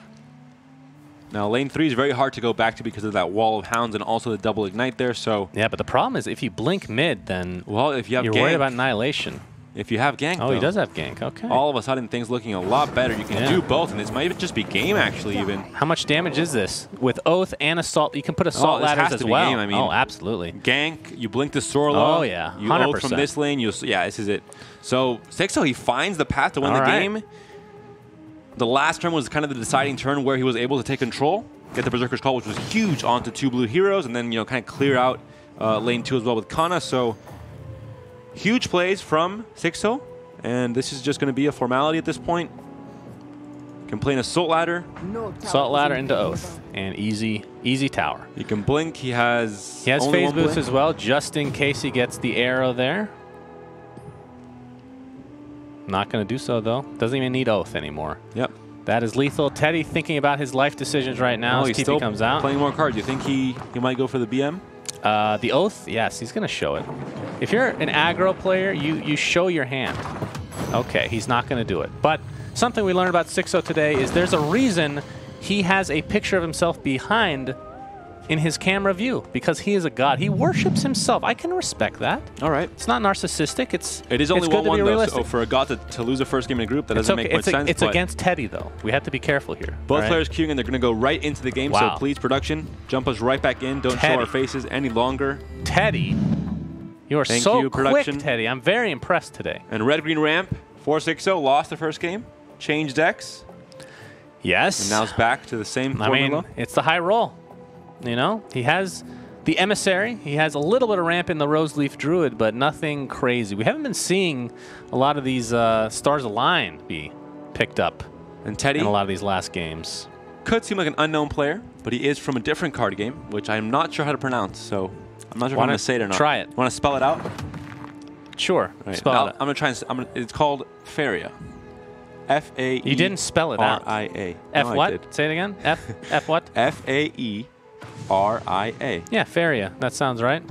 Now, lane 3 is very hard to go back to because of that wall of hounds and also the double ignite there, so... Yeah, but the problem is if you blink mid, then well, if you have you're gank, worried about Annihilation. If you have gank, Oh, though, he does have gank. Okay. all of a sudden, things looking a lot better. You can do both, and this might even just be game, actually, even. How much damage is this? With Oath and Assault, you can put Assault this ladders has as to be well. game, I mean. Oh, absolutely. Gank, you blink the Sorla. Oh, yeah, You Oath 100%. from this lane. Yeah, this is it. So, Xixo, he finds the path to win the game. The last turn was kind of the deciding turn where he was able to take control, get the Berserker's Call, which was huge, onto 2 blue heroes, and then, you know, kind of clear out lane 2 as well with Kana. So, huge plays from Xixo, and this is just going to be a formality at this point. Can play an Assault Ladder. Assault ladder into Oath, and easy tower. He can blink. He has only Phase one Boots blink. as well, just in case he gets the arrow there. Not going to do so, though. Doesn't even need Oath anymore. Yep. That is lethal. Teddy thinking about his life decisions right now as he's TP still comes out. playing more cards. You think he might go for the BM? The Oath, yes, he's going to show it. If you're an aggro player, you show your hand. Okay, he's not going to do it. But something we learned about Xixo today is there's a reason he has a picture of himself behind in his camera view, because he is a god. He worships himself. I can respect that. All right. It's not narcissistic. It is only it's good to 1-1, be though, realistic. so for a god to lose a first game in a group, that doesn't make much sense. It's against Teddy, though. We have to be careful here. Both players queuing, and they're going to go right into the game, Wow. so please, production, jump us right back in. Don't Teddy. show our faces any longer. Teddy, you are Thank so you, quick, production. Teddy. I'm very impressed today. And red-green ramp, 4-6-0, lost the first game, changed decks, Yes. and now it's back to the same I formula. mean, it's the high roll. You know, he has the Emissary. He has a little bit of ramp in the Roseleaf Druid, but nothing crazy. We haven't been seeing a lot of these Stars Align be picked up And Teddy in a lot of these last games. could seem like an unknown player, but he is from a different card game, which I'm not sure how to pronounce, so I'm not sure if I'm going to say it or not. Try it. Want to spell it out? Sure. Right. Spell Now, it. I'm going to try and it's called Faria. F-A-E. You didn't spell it out. R-I-A. F No, I what? did. Say it again. F what? F-A-E-R-I-A. Yeah, Faria. That sounds right.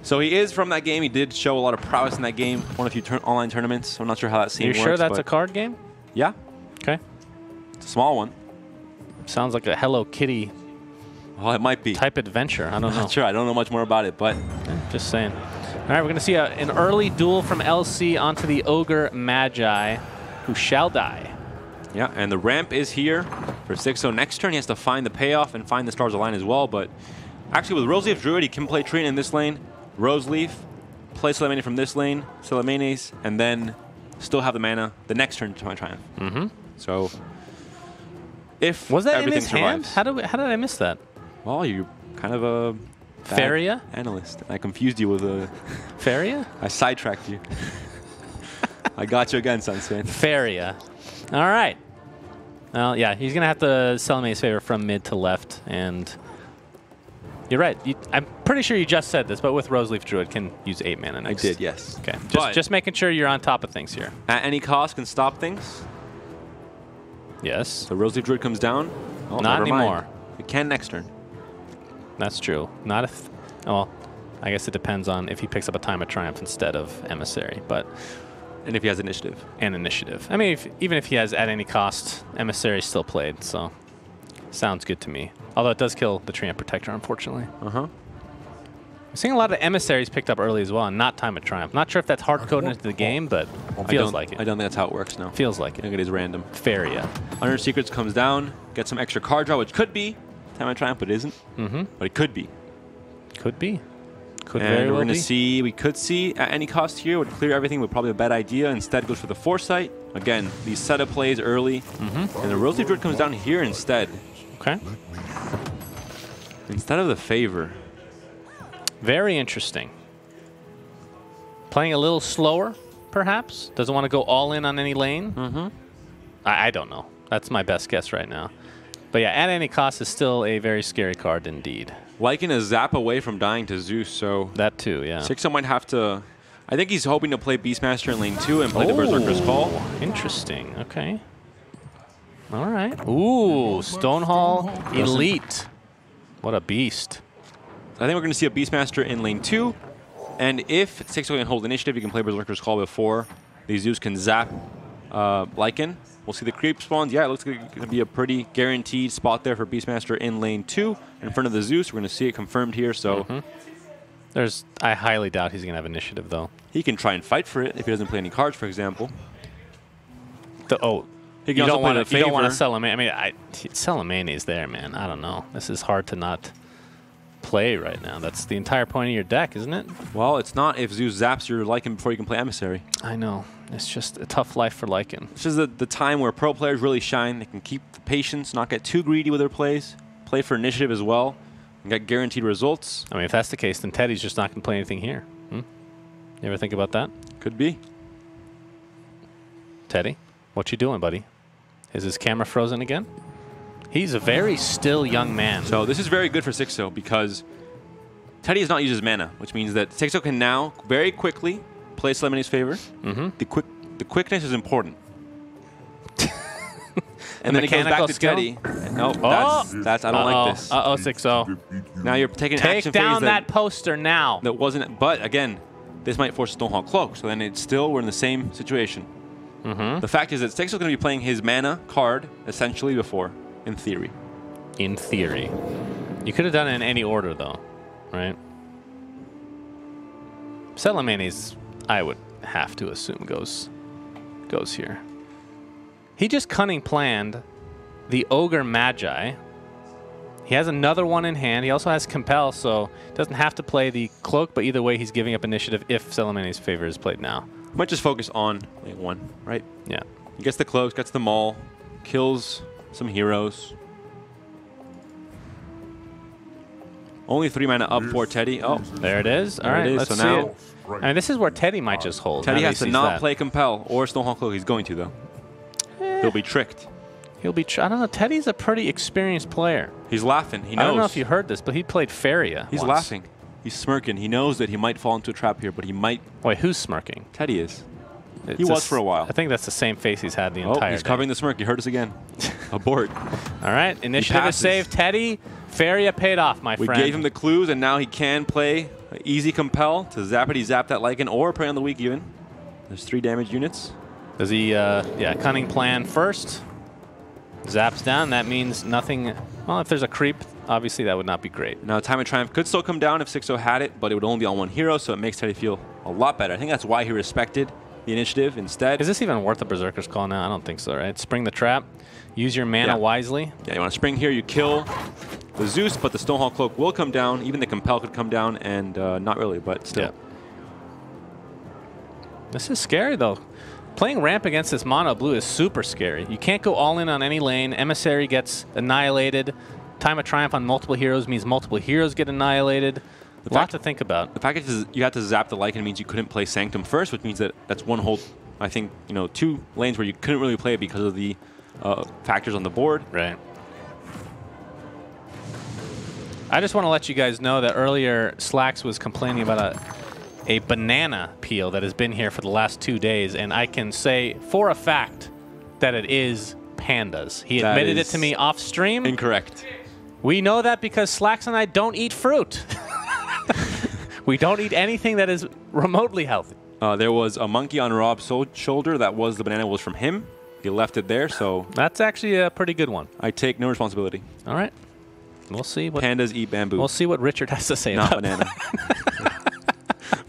So he is from that game. He did show a lot of prowess in that game. Won a few online tournaments. So I'm not sure how that scene You works. sure that's but a card game? Yeah. Okay. It's a small one. Sounds like a Hello Kitty Well, it might be. type adventure. I don't know. Not sure. I don't know much more about it, but Just saying. All right, we're going to see an early duel from LC onto the Ogre Magi, who shall die. yeah. And the ramp is here for Xixo. Next turn, he has to find the payoff and find the Stars Align as well. But actually, with Roseleaf Druid, he can play Trina in this lane, Roseleaf, play Salamene from this lane, Salamenes, and then still have the mana the next turn to my Triumph. Mm-hmm. So if Was that in everything his hand? survives. How did I miss that? Well, you're kind of a bad Faria? analyst. I confused you with a... Faria? I sidetracked you. I got you again, Sunsfan. Faria. All right. Well, yeah, he's going to have to Salame's favor from mid to left, and you're right. I'm pretty sure you just said this, but with Roseleaf Druid can use 8 mana I next. did, yes. Okay, But just making sure you're on top of things here. at any cost can stop things. Yes, So Roseleaf Druid comes down. Oh, Not never mind. anymore. It can next turn. that's true. Not if, well, I guess it depends on if he picks up a Time of Triumph instead of Emissary, but And if he has initiative. and Initiative. I mean, even if he has at any cost, Emissary is still played, so sounds good to me. Although it does kill the Treant Protector, unfortunately. Uh-huh. I'm seeing a lot of Emissaries picked up early as well, and not Time of Triumph. Not sure if that's hard-coded into the game, but feels like it. I don't think that's how it works, no. Feels like I think it. it is random. Faria. Under Secrets comes down, gets some extra card draw, which could be Time of Triumph, but it isn't. Mm-hmm. But it could be. Could be. Could And very we're well going to be. see, we could see at any cost here, would clear everything, would probably be a bad idea. Instead goes for the Foresight. Again, these setup plays early. Mm-hmm. And the Roseleaf Druid comes down here instead. Okay. Instead of the favor. Very interesting. Playing a little slower, perhaps? Doesn't want to go all in on any lane? Mm-hmm. I don't know. That's my best guess right now. But yeah, at any cost is still a very scary card indeed. Liking a zap away from dying to Zeus, so... That too, yeah. Xixo might have to... I think he's hoping to play Beastmaster in lane 2 and play the Berserker's Call. Interesting. Okay. All right. Ooh, Stonehall Elite. What a beast. I think we're going to see a Beastmaster in lane 2. And if Xixo can hold initiative, he can play Berserker's Call before the Zeus can zap Lycan. We'll see the creep spawns. Yeah, it looks like it's going to be a pretty guaranteed spot there for Beastmaster in lane 2 in front of the Zeus. We're going to see it confirmed here, so... I highly doubt he's going to have initiative, though. He can try and fight for it if he doesn't play any cards, for example. You don't want to sell him. I mean, sell him is there, man. I don't know. This is hard to not play right now. That's the entire point of your deck, isn't it? Well, it's not if Zeus zaps your Lycan before you can play Emissary. I know. It's just a tough life for Lycan. This is the time where pro players really shine. They can keep the patience, not get too greedy with their plays, play for initiative as well, and get guaranteed results. I mean, if that's the case, then Teddy's just not going to play anything here. You ever think about that? Could be. Teddy, what you doing, buddy? Is his camera frozen again? He's a very still young man. So this is very good for Xixo because Teddy has not used his mana, which means that Xixo can now very quickly play Slim in his favor. The quickness is important. And then it goes back to Teddy. Nope, that's I don't like this. Xixo. Now you're taking Take action down phase that poster now. That wasn't. But again, this might force Stonehall Cloak. So then we're in the same situation. The fact is that Xixo's going to be playing his mana card essentially before, in theory. In theory. You could have done it in any order, though, right? Salamani's, I would have to assume, goes here. He just cunning planned the Ogre Magi. He has another one in hand. He also has Compel, so doesn't have to play the Cloak, but either way, he's giving up initiative if Salamani's favor is played now. Might just focus on lane 1, right? Yeah. He gets the Cloaks, gets the Maul, kills some heroes. Only 3 mana up for Teddy. Oh, there it is. All right, let's see it. I mean, this is where Teddy might just hold. Teddy has to not play Compel or Stonehall Cloak. He's going to, though. He'll be tricked. I don't know. Teddy's a pretty experienced player. He's laughing. He knows. I don't know if you heard this, but he played Faria. He's laughing. He's smirking. He knows that he might fall into a trap here, but he might. Wait, who's smirking? Teddy is. He was for a while. I think that's the same face he's had the entire he's day. covering the smirk. He heard us again. Abort. All right. Initiative is saved. Teddy, Faria paid off, my friend. We gave him the clues, and now he can play easy Compel to zappity zap that Lycan or prey on the weak even. There's 3 damage units. Does he, cunning plan first. Zaps down. That means nothing. Well, if there's a creep, obviously that would not be great. Now, Time of Triumph could still come down if Xixo had it, but it would only be on 1 hero, so it makes Teddy feel a lot better. I think that's why he respected the initiative instead. Is this even worth a Berserker's Call now? I don't think so, right? Spring the trap. Use your mana wisely. Yeah, you want to spring here, you kill the Zeus, but the Stonehall Cloak will come down. Even the Compel could come down, and not really, but still. Yeah. This is scary, though. Playing ramp against this mono blue is super scary. You can't go all in on any lane. Emissary gets annihilated. Time of Triumph on multiple heroes means multiple heroes get annihilated. A lot to think about. The fact is you have to zap the Lycan means you couldn't play Sanctum first, which means that that's one whole, I think, 2 lanes where you couldn't really play it because of the factors on the board. Right. I just want to let you guys know that earlier Slacks was complaining about a banana peel that has been here for the last 2 days, and I can say for a fact that it is Panda's. He admitted it to me off stream. Incorrect. We know that because Slacks and I don't eat fruit. We don't eat anything that is remotely healthy. There was a monkey on Rob's shoulder. That was the banana was from him. He left it there, so... That's actually a pretty good one. I take no responsibility. All right. We'll see what... Pandas eat bamboo. We'll see what Richard has to say about banana.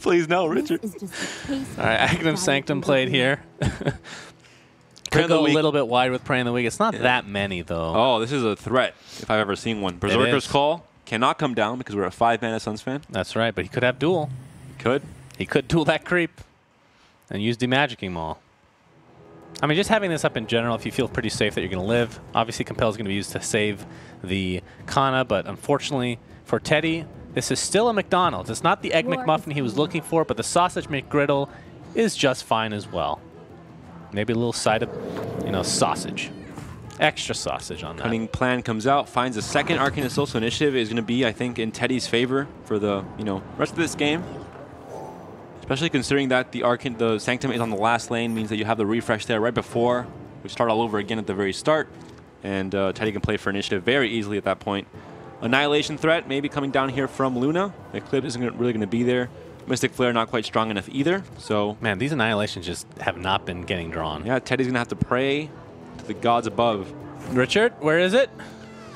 Please no, Richard. All right, Agnum Sanctum played here. Could go a little bit wide with Prey in the Week. It's not that many, though. Oh, this is a threat, if I've ever seen one. Berserker's Call cannot come down because we're a 5-mana SUNSfan. That's right, but he could have duel. Could. He could duel that creep and use Demagicking Maul. I mean, just having this up in general, if you feel pretty safe that you're going to live. Obviously, Compel is going to be used to save the Kana, but unfortunately for Teddy, this is still a McDonald's. It's not the Egg McMuffin he was looking for, but the Sausage McGriddle is just fine as well. Maybe a little side of, you know, sausage. Extra sausage on that. Cunning Plan comes out, finds a second Arcane Assault, so initiative is going to be, I think, in Teddy's favor for the, you know, rest of this game. Especially considering that the Sanctum is on the last lane, means that you have the refresh there right before. We start all over again at the very start. And Teddy can play for initiative very easily at that point. Annihilation threat maybe coming down here from Luna. Eclipse isn't really going to be there. Mystic Flare not quite strong enough either. So man, these Annihilations just have not been getting drawn. Yeah, Teddy's going to have to pray to the gods above. Richard, where is it?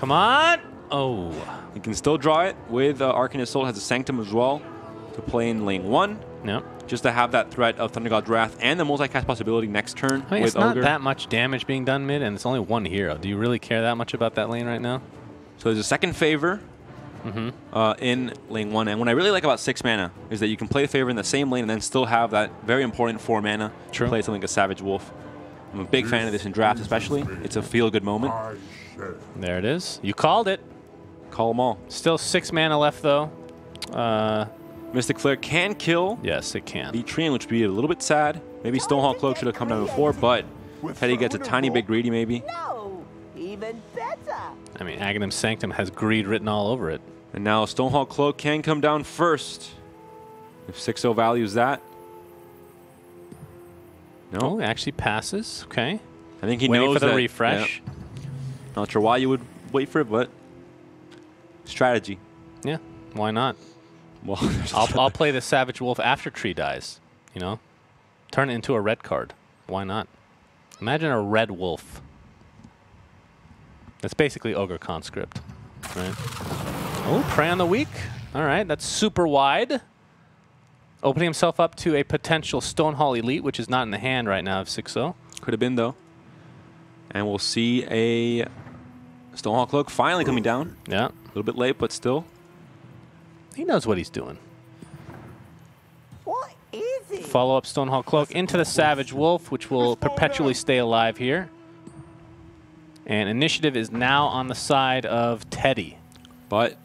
Come on. Oh. He can still draw it with Arcane Assault, has a Sanctum as well to play in lane 1. Yep. Just to have that threat of Thunder God's Wrath and the multicast possibility next turn I mean, with it's not Ogre. that much damage being done mid, and it's only one hero. Do you really care that much about that lane right now? So there's a second favor in lane 1. And what I really like about 6 mana is that you can play the favor in the same lane and then still have that very important 4 mana to play something like a Savage Wolf. I'm a big fan of this in draft especially. It's a feel-good moment. There it is. You called it. Call them all. Still 6 mana left, though. Mystic Flare can kill. Yes, it can. The Treant, which would be a little bit sad. Maybe Stonehall Cloak should have come down before, but Teddy gets a tiny bit greedy maybe. No, even better. I mean, Aghanim Sanctum has greed written all over it. And now Stonehall Cloak can come down first. If Xixo values that. No. Oh, it actually passes. Okay. I think he Waiting knows for the that, refresh. Yeah. Not sure why you would wait for it, but strategy. Yeah, why not? Well, I'll play the Savage Wolf after Tree dies, you know? Turn it into a red card. Why not? Imagine a red wolf. That's basically Ogre Conscript, right? Oh, Prey on the Weak. All right, that's super wide. Opening himself up to a potential Stonehall Elite, which is not in the hand right now of Xixo. Could have been, though. And we'll see a Stonehall Cloak finally coming down. Yeah. A little bit late, but still. He knows what he's doing. What is it? Follow up Stonehall Cloak into the Savage Wolf, which will perpetually stay alive here. And initiative is now on the side of Teddy. But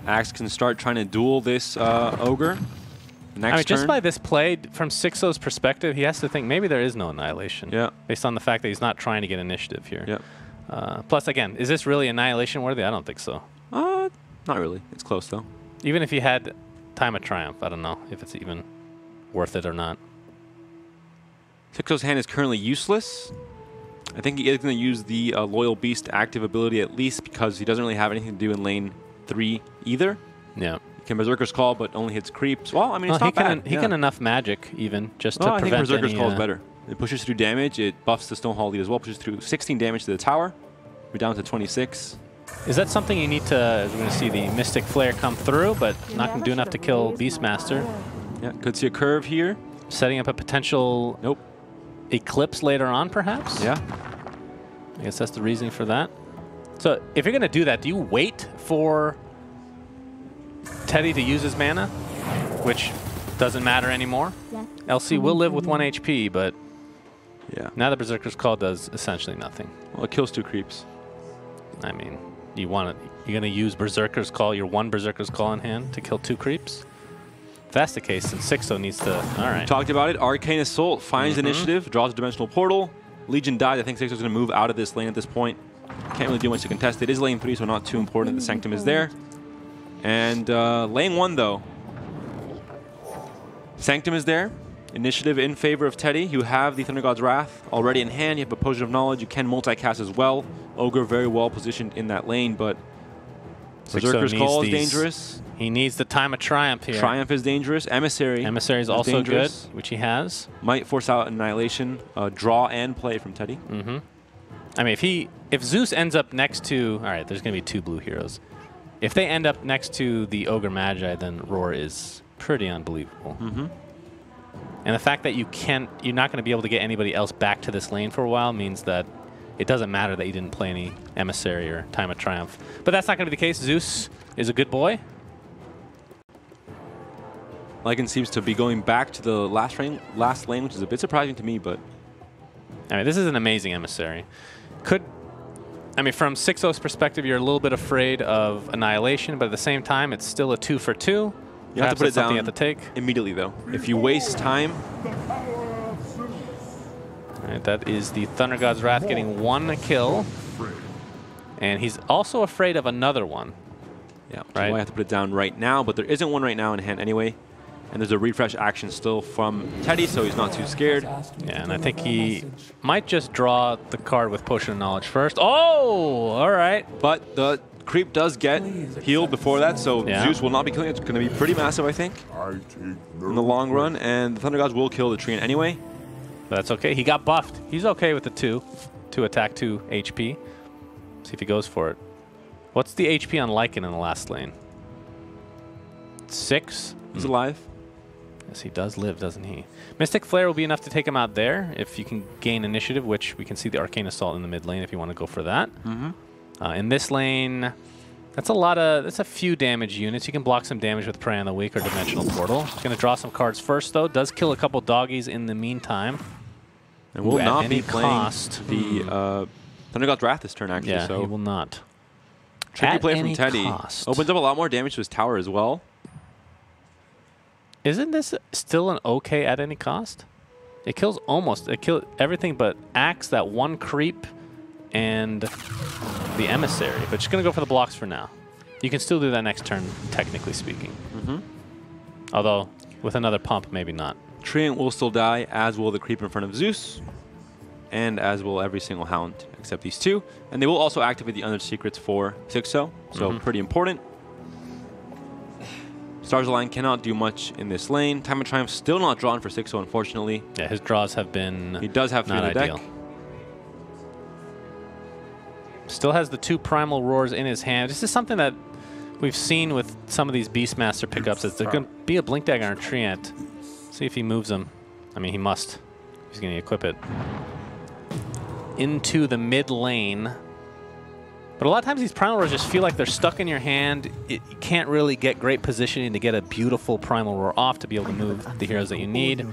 Axe can start trying to duel this Ogre. Next I mean, just turn. by this play, from Xixo's perspective, he has to think maybe there is no Annihilation. Yeah. Based on the fact that he's not trying to get initiative here. Yeah. Plus, again, is this really Annihilation worthy? I don't think so. Not really. It's close, though. Even if you had Time of Triumph, I don't know if it's even worth it or not. Xixo's hand is currently useless. I think he is going to use the Loyal Beast active ability at least because he doesn't really have anything to do in lane 3 either. Yeah. He can Berserker's Call, but only hits creeps. Well, I mean, it's Well, not bad. He can enough magic even just to I think prevent Berserker's any, Call is better. It pushes through damage. It buffs the Stonehall lead as well. Pushes through 16 damage to the tower. We're down to 26. Is that something you need to? We're going to see the Mystic Flare come through, but not going to do enough to kill Beastmaster. Yeah, could see a curve here. Setting up a potential Eclipse later on, perhaps? Yeah. I guess that's the reasoning for that. So if you're going to do that, do you wait for Teddy to use his mana, which doesn't matter anymore? LC will live with 1 HP, but yeah. Now the Berserker's Call does essentially nothing. Well, it kills 2 creeps. I mean, you're going to use Berserker's Call, your 1 Berserker's Call in hand to kill 2 creeps? If that's the case, then Xixo needs to... All right. Talked about it. Arcane Assault finds initiative, draws a Dimensional Portal. Legion died. I think Xixo's going to move out of this lane at this point. Can't really do much to contest. It is lane 3, so not too important that the Sanctum is there. And lane 1, though. Sanctum is there. Initiative in favor of Teddy. You have the Thunder God's Wrath already in hand. You have a Potion of Knowledge. You can multicast as well. Ogre very well positioned in that lane, but Berserker's Call is dangerous. He needs the Time of Triumph here. Triumph is dangerous. Emissary is also dangerous. good, which he has. Might force out Annihilation, draw and play from Teddy. I mean, if Zeus ends up next to... All right, there's going to be 2 blue heroes. If they end up next to the Ogre Magi, then Roar is pretty unbelievable. And the fact that you're not going to be able to get anybody else back to this lane for a while means that it doesn't matter that you didn't play any Emissary or Time of Triumph. But that's not going to be the case. Zeus is a good boy. Lycan seems to be going back to the last lane, which is a bit surprising to me, but I mean, this is an amazing emissary. I mean, from Xixo's perspective, you're a little bit afraid of Annihilation, but at the same time, it's still a 2 for 2. You have to put it down you have to take immediately, though. If you waste time... All right, that is the Thunder God's Wrath getting 1 kill. And he's also afraid of another one. Yeah, right. So I have to put it down right now, but there isn't one right now in hand anyway. And there's a refresh action still from Teddy, so he's not too scared. Yeah, and I think he might just draw the card with Potion of Knowledge first. Oh, all right. But the creep does get healed before that, so yeah. Zeus will not be killing it. It's going to be pretty massive, I think, in the long run. And the Thunder Gods will kill the Treant anyway. But that's okay. He got buffed. He's okay with the 2 attack, 2 HP. See if he goes for it. What's the HP on Lycan in the last lane? 6? He's alive. Yes, he does live, doesn't he? Mystic Flare will be enough to take him out there if you can gain initiative, which we can see the Arcane Assault in the mid lane if you want to go for that. In this lane, that's a few damage units. You can block some damage with Prey on the Weak or Dimensional Portal. He's going to draw some cards first, though. Does kill a couple doggies in the meantime. And will not be playing cost. the Thunder God's Wrath this turn, actually. Yeah, so he will not. Tricky play from any Teddy. cost. Opens up a lot more damage to his tower as well. Isn't this still an okay at any cost? It kills everything but Axe, that 1 creep, and the Emissary. But just going to go for the blocks for now. You can still do that next turn, technically speaking. Although, with another pump, maybe not. Treant will still die, as will the creep in front of Zeus, and as will every single Hound except these 2. And they will also activate the Unearthed Secrets for Xixo, so pretty important. Stars Align cannot do much in this lane. Time of Triumph still not drawn for Xixo, unfortunately. Yeah, his draws have been He does have 3 in the ideal. deck. Still has the 2 Primal Roars in his hand. This is something that we've seen with some of these Beastmaster pickups. Is there's going to be a Blink Dagger on Treant. See if he moves them. I mean, he must. He's going to equip it. Into the mid lane. But a lot of times these Primal Roars just feel like they're stuck in your hand. You can't really get great positioning to get a beautiful Primal Roar off to be able to move the heroes that you need.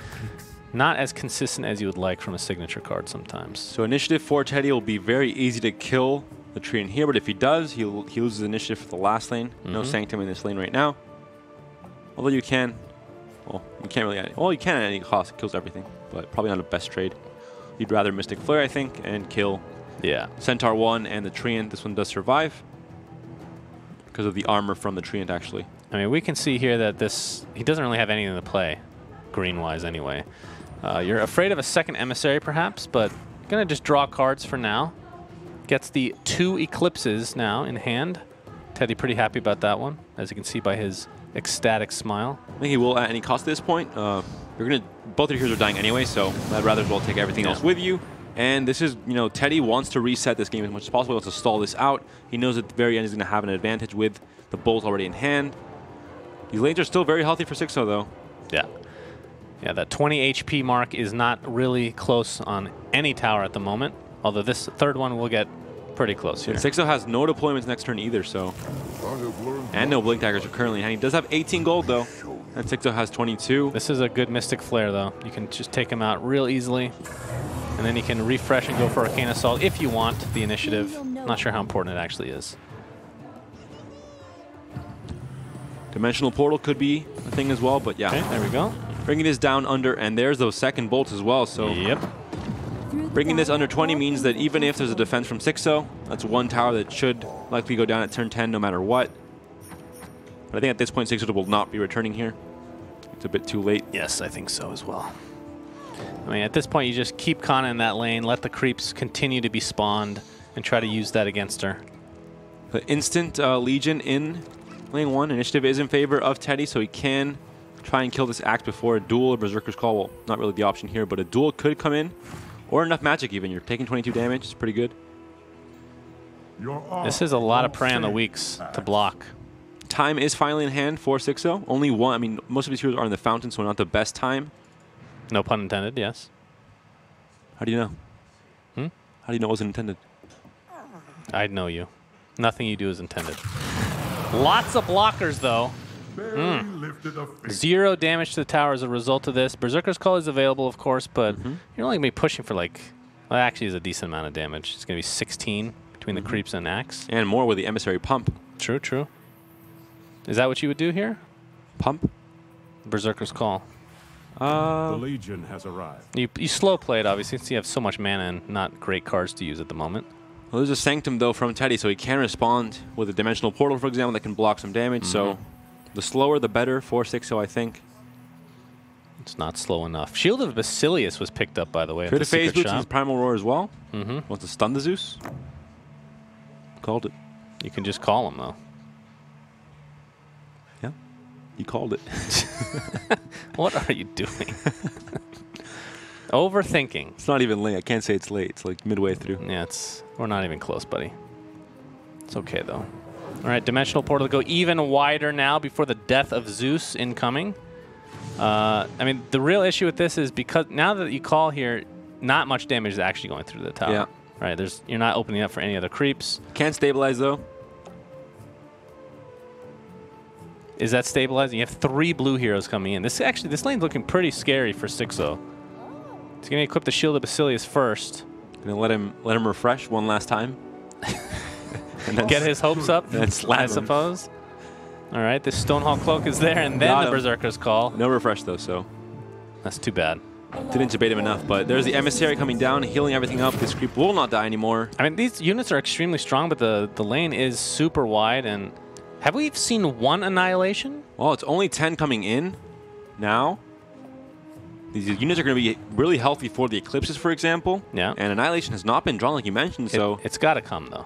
Not as consistent as you would like from a signature card sometimes. So initiative for Teddy will be very easy to kill the Treant here, but if he does, he loses initiative for the last lane. No Sanctum in this lane right now. Although you can, well, you can't really, well, you can at any cost. It kills everything, but probably not a best trade. You'd rather Mystic Flare, I think, and kill Centaur 1 and the Treant. This one does survive because of the armor from the Treant, actually. I mean, we can see here that he doesn't really have anything to play, green-wise anyway. You're afraid of a second Emissary, perhaps, but going to just draw cards for now. Gets the 2 Eclipses now in hand. Teddy pretty happy about that one, as you can see by his ecstatic smile. I think he will at any cost at this point. Both your heroes are dying anyway, so I'd rather as well take everything else with you. And this is, Teddy wants to reset this game as much as possible. He wants to stall this out. He knows at the very end he's going to have an advantage with the Bolt already in hand. These lanes are still very healthy for Xixo, though. Yeah. Yeah, that 20 HP mark is not really close on any tower at the moment, although this 3rd one will get pretty close here. And Xixo has no deployments next turn either, so. And no Blink Daggers are currently in hand. He does have 18 gold, though. And Xixo has 22. This is a good Mystic Flare, though. You can just take him out real easily. And then you can refresh and go for Arcane Assault if you want the initiative. Not sure how important it actually is. Dimensional Portal could be a thing as well, but yeah. Okay, there we go. Bringing this down under, and there's those second bolts as well, so. Yep. Bringing this under 20 means that even if there's a defense from Xixo, that's 1 tower that should likely go down at turn 10 no matter what. But I think at this point, Xixo will not be returning here. It's a bit too late. Yes, I think so as well. I mean, at this point, you just keep Kana in that lane, let the creeps continue to be spawned, and try to use that against her. The instant Legion in lane 1. Initiative is in favor of Teddy, so he can try and kill this Axe before a duel or Berserker's Call. Well, not really the option here, but a duel could come in. Or enough magic even. You're taking 22 damage. It's pretty good. This is a lot of Prey on the Weaks to block. Time is finally in hand for Xixo. Only 1. I mean, most of these heroes are in the fountain, so not the best time. No pun intended, yes. How do you know? How do you know it wasn't intended? I'd know you. Nothing you do is intended. Lots of blockers, though. 0 damage to the tower as a result of this. Berserker's Call is available, of course, but you're only going to be pushing for like Well, that actually is a decent amount of damage. It's going to be 16 between the creeps and axe. And more with the emissary pump. True, true. Is that what you would do here? Pump? Berserker's Call. The Legion has arrived. You slow play it, obviously, since you have so much mana and not great cards to use at the moment. Well, there's a Sanctum, though, from Teddy, so he can respond with a Dimensional Portal, for example, that can block some damage. So the slower, the better for Xixo, I think. It's not slow enough. Shield of Basilius was picked up, by the way. Could have phase boots his Primal Roar as well. Mm-hmm. Wants to stun the Zeus. Called it. You can just call him, though. Yeah, you called it. What are you doing? Overthinking. It's not even late. I can't say it's late. It's like midway through. Yeah, we're not even close, buddy. It's okay, though. All right, Dimensional Portal to go even wider now before the death of Zeus incoming. I mean, the real issue with this is because now that you call here, not much damage is actually going through the tower. Yeah. Right, you're not opening up for any other creeps. Can't stabilize, though. Is that stabilizing? You have 3 blue heroes coming in. This lane's looking pretty scary for Xixo. He's going to equip the Shield of Basilius first. Gonna let him refresh one last time. And then get his hopes up, and slam I him. suppose. All right, this Stonehall Cloak is there, and then Got the him. Berserker's Call. No refresh, though, so That's too bad. didn't debate him enough. But there's the Emissary coming down, healing everything up. This creep will not die anymore. I mean, these units are extremely strong, but the lane is super wide. And have we seen one Annihilation? Well, it's only 10 coming in now. These units are going to be really healthy for the Eclipses, for example. Yeah. And Annihilation has not been drawn, like you mentioned, so... It's got to come, though.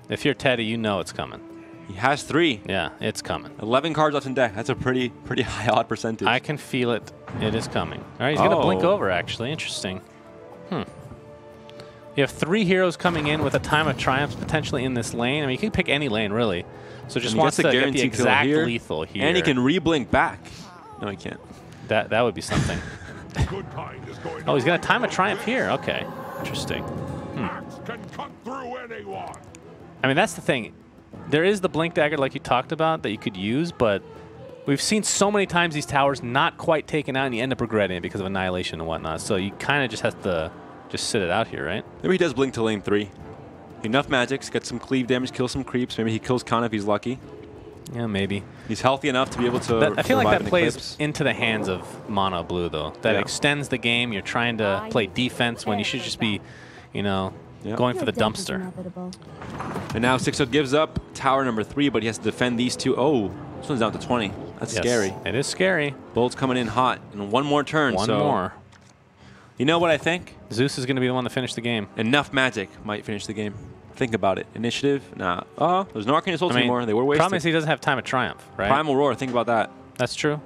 If you're Teddy, you know it's coming. He has 3. Yeah, it's coming. 11 cards left in deck. That's a pretty high odd percentage. I can feel it. It is coming. All right, he's going to blink over, actually. Interesting. You have 3 heroes coming in with a Time of Triumph potentially in this lane. I mean, you can pick any lane, really. So just wants to get the exact lethal here. And he can re-blink back. No, he can't. That would be something. Oh, he's going to Time of Triumph here. Okay. Interesting. Can cut through anyone. I mean, that's the thing. There is the Blink Dagger, like you talked about, that you could use, but we've seen so many times these towers not quite taken out, and you end up regretting it because of Annihilation and whatnot. So you kind of just have to just sit it out here, right? Maybe he does blink to lane 3. Enough magics, get some cleave damage, kill some creeps. Maybe he kills Khan if he's lucky. Yeah, maybe. He's healthy enough to be able to I feel like that plays Eclipse. into the hands of mono blue, though. That extends the game. You're trying to play defense when you should just be, you know, going for the dumpster. And now Xixo gives up tower number 3, but he has to defend these 2. Oh, this one's down to 20. That's scary. It is scary. Bolt's coming in hot. And one more turn. One more. You know what I think? Zeus is going to be the one to finish the game. Enough magic might finish the game. Think about it. Initiative? Nah. Oh, there's no Arcane Assaults anymore. They were wasted. Problem is he doesn't have Time of Triumph, right? Primal Roar. Think about that. That's true.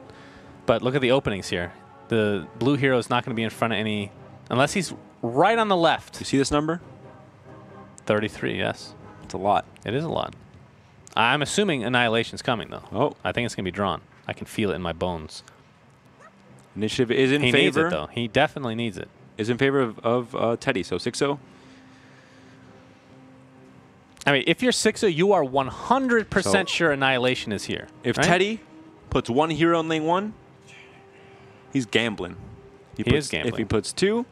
But look at the openings here. The blue hero is not going to be in front of any... Unless he's right on the left. You see this number? 33, yes. It's a lot. It is a lot. I'm assuming Annihilation's coming, though. Oh. I think it's going to be drawn. I can feel it in my bones. Initiative is in favor. He needs it, though. He definitely needs it. Is in favor of Teddy. So Xixo. I mean, if you're Xixo, you are 100% sure Annihilation is here. If right? Teddy puts 1 hero in lane 1, he's gambling. He is gambling. If he puts 2,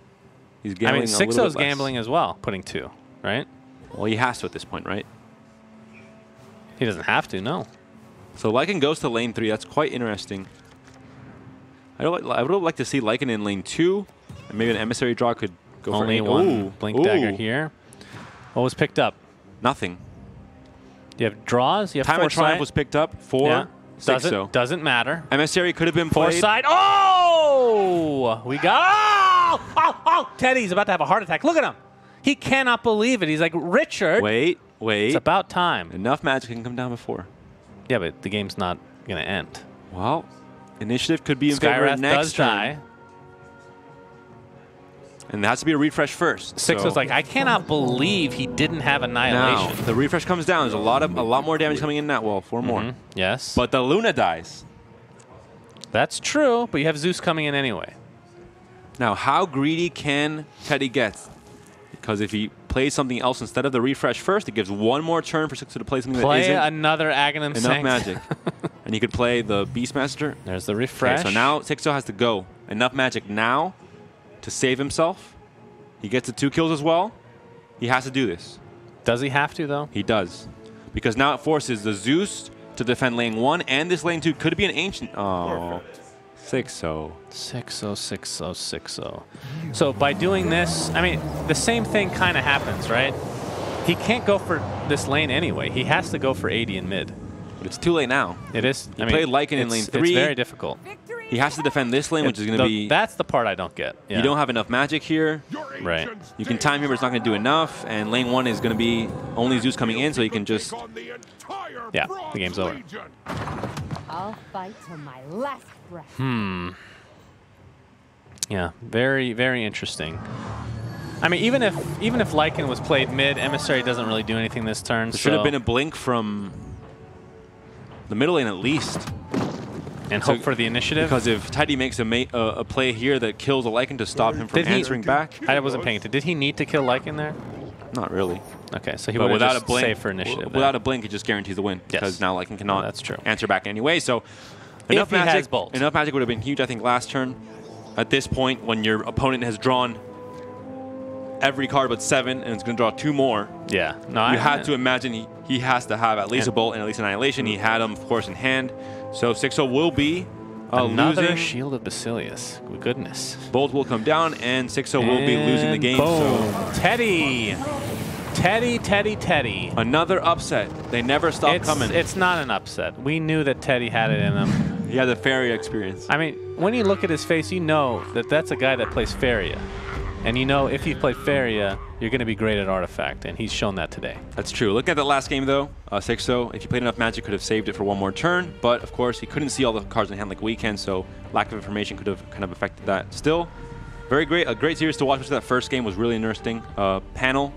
he's gambling. I mean, Xixo's gambling as well, putting 2, right? Well, he has to at this point, right? He doesn't have to, no. So Lycan goes to lane 3. That's quite interesting. I would like to see Lycan in lane 2, and maybe an emissary draw could go Only for one Blink Dagger here. What was picked up? Nothing. You have draws. You have Time of Triumph was picked up for Xixo. Doesn't matter. Emissary could have been played. Foresight. Oh! We got... Oh! Teddy's about to have a heart attack. Look at him. He cannot believe it. He's like, Richard. Wait. It's about time. Enough magic can come down before. Yeah, but the game's not going to end. Well, initiative could be in favor Skywrath next does turn. die. And there has to be a refresh first. Xixo's like, I cannot believe he didn't have Annihilation. Now, the refresh comes down. There's a lot more damage coming in that wall. 4 more. Yes. But the Luna dies. That's true, but you have Zeus coming in anyway. Now, how greedy can Teddy get? Because if he plays something else instead of the refresh first, it gives 1 more turn for Xixo to play something that isn't another Aghanim enough magic. And he could play the Beastmaster. There's the refresh. Okay, so now Xixo has to go. Enough magic now to save himself. He gets the 2 kills as well. He has to do this. Does he have to, though? He does. Because now it forces the Zeus to defend lane 1, and this lane 2 could be an ancient. Oh, Xixo. Xixo. So by doing this, I mean, the same thing kind of happens, right? He can't go for this lane anyway. He has to go for 80 in mid. But it's too late now. It is. He played Lycan in lane 3. It's very difficult. He has to defend this lane, which is going to be... That's the part I don't get. Yeah. You don't have enough magic here. Right. You can time him, but it's not going to do enough. And lane 1 is going to be only Zeus coming in, so you can just... Yeah, the game's over. I'll fight till my last breath. Yeah, very, very interesting. I mean, even if Lycan was played mid, Emissary doesn't really do anything this turn. There should have been a blink from the middle lane at least. And hope for the initiative. Because if Tidy makes a play here that kills a Lycan to stop him from answering back. I wasn't paying attention. Did he need to kill Lycan there? Not really. Okay, so he would have just saved for initiative. Without a blink, it just guarantees the win. Yes. Because now Lycan cannot that's true. answer back anyway. So enough magic would have been huge, I think, last turn. At this point, when your opponent has drawn every card but 7 and it's going to draw 2 more. Yeah. No, you had to imagine he has to have at least a bolt and at least Annihilation. He had them, of course, in hand. So Xixo will be another losing. Shield of Basilius. Goodness. Bolt will come down and Xixo will be losing the game. Boom. So Teddy. Another upset. They never stop coming. It's not an upset. We knew that Teddy had it in him. He had the Faria experience. I mean, when you look at his face, you know that that's a guy that plays Faria. And you know if you play Faria, you're going to be great at Artifact, and he's shown that today. That's true. Looking at the last game, though, Xixo, if he played enough Magic, could have saved it for 1 more turn. But, of course, he couldn't see all the cards in hand like we can, so lack of information could have kind of affected that. Still, very great. A great series to watch. That first game was really interesting. Panel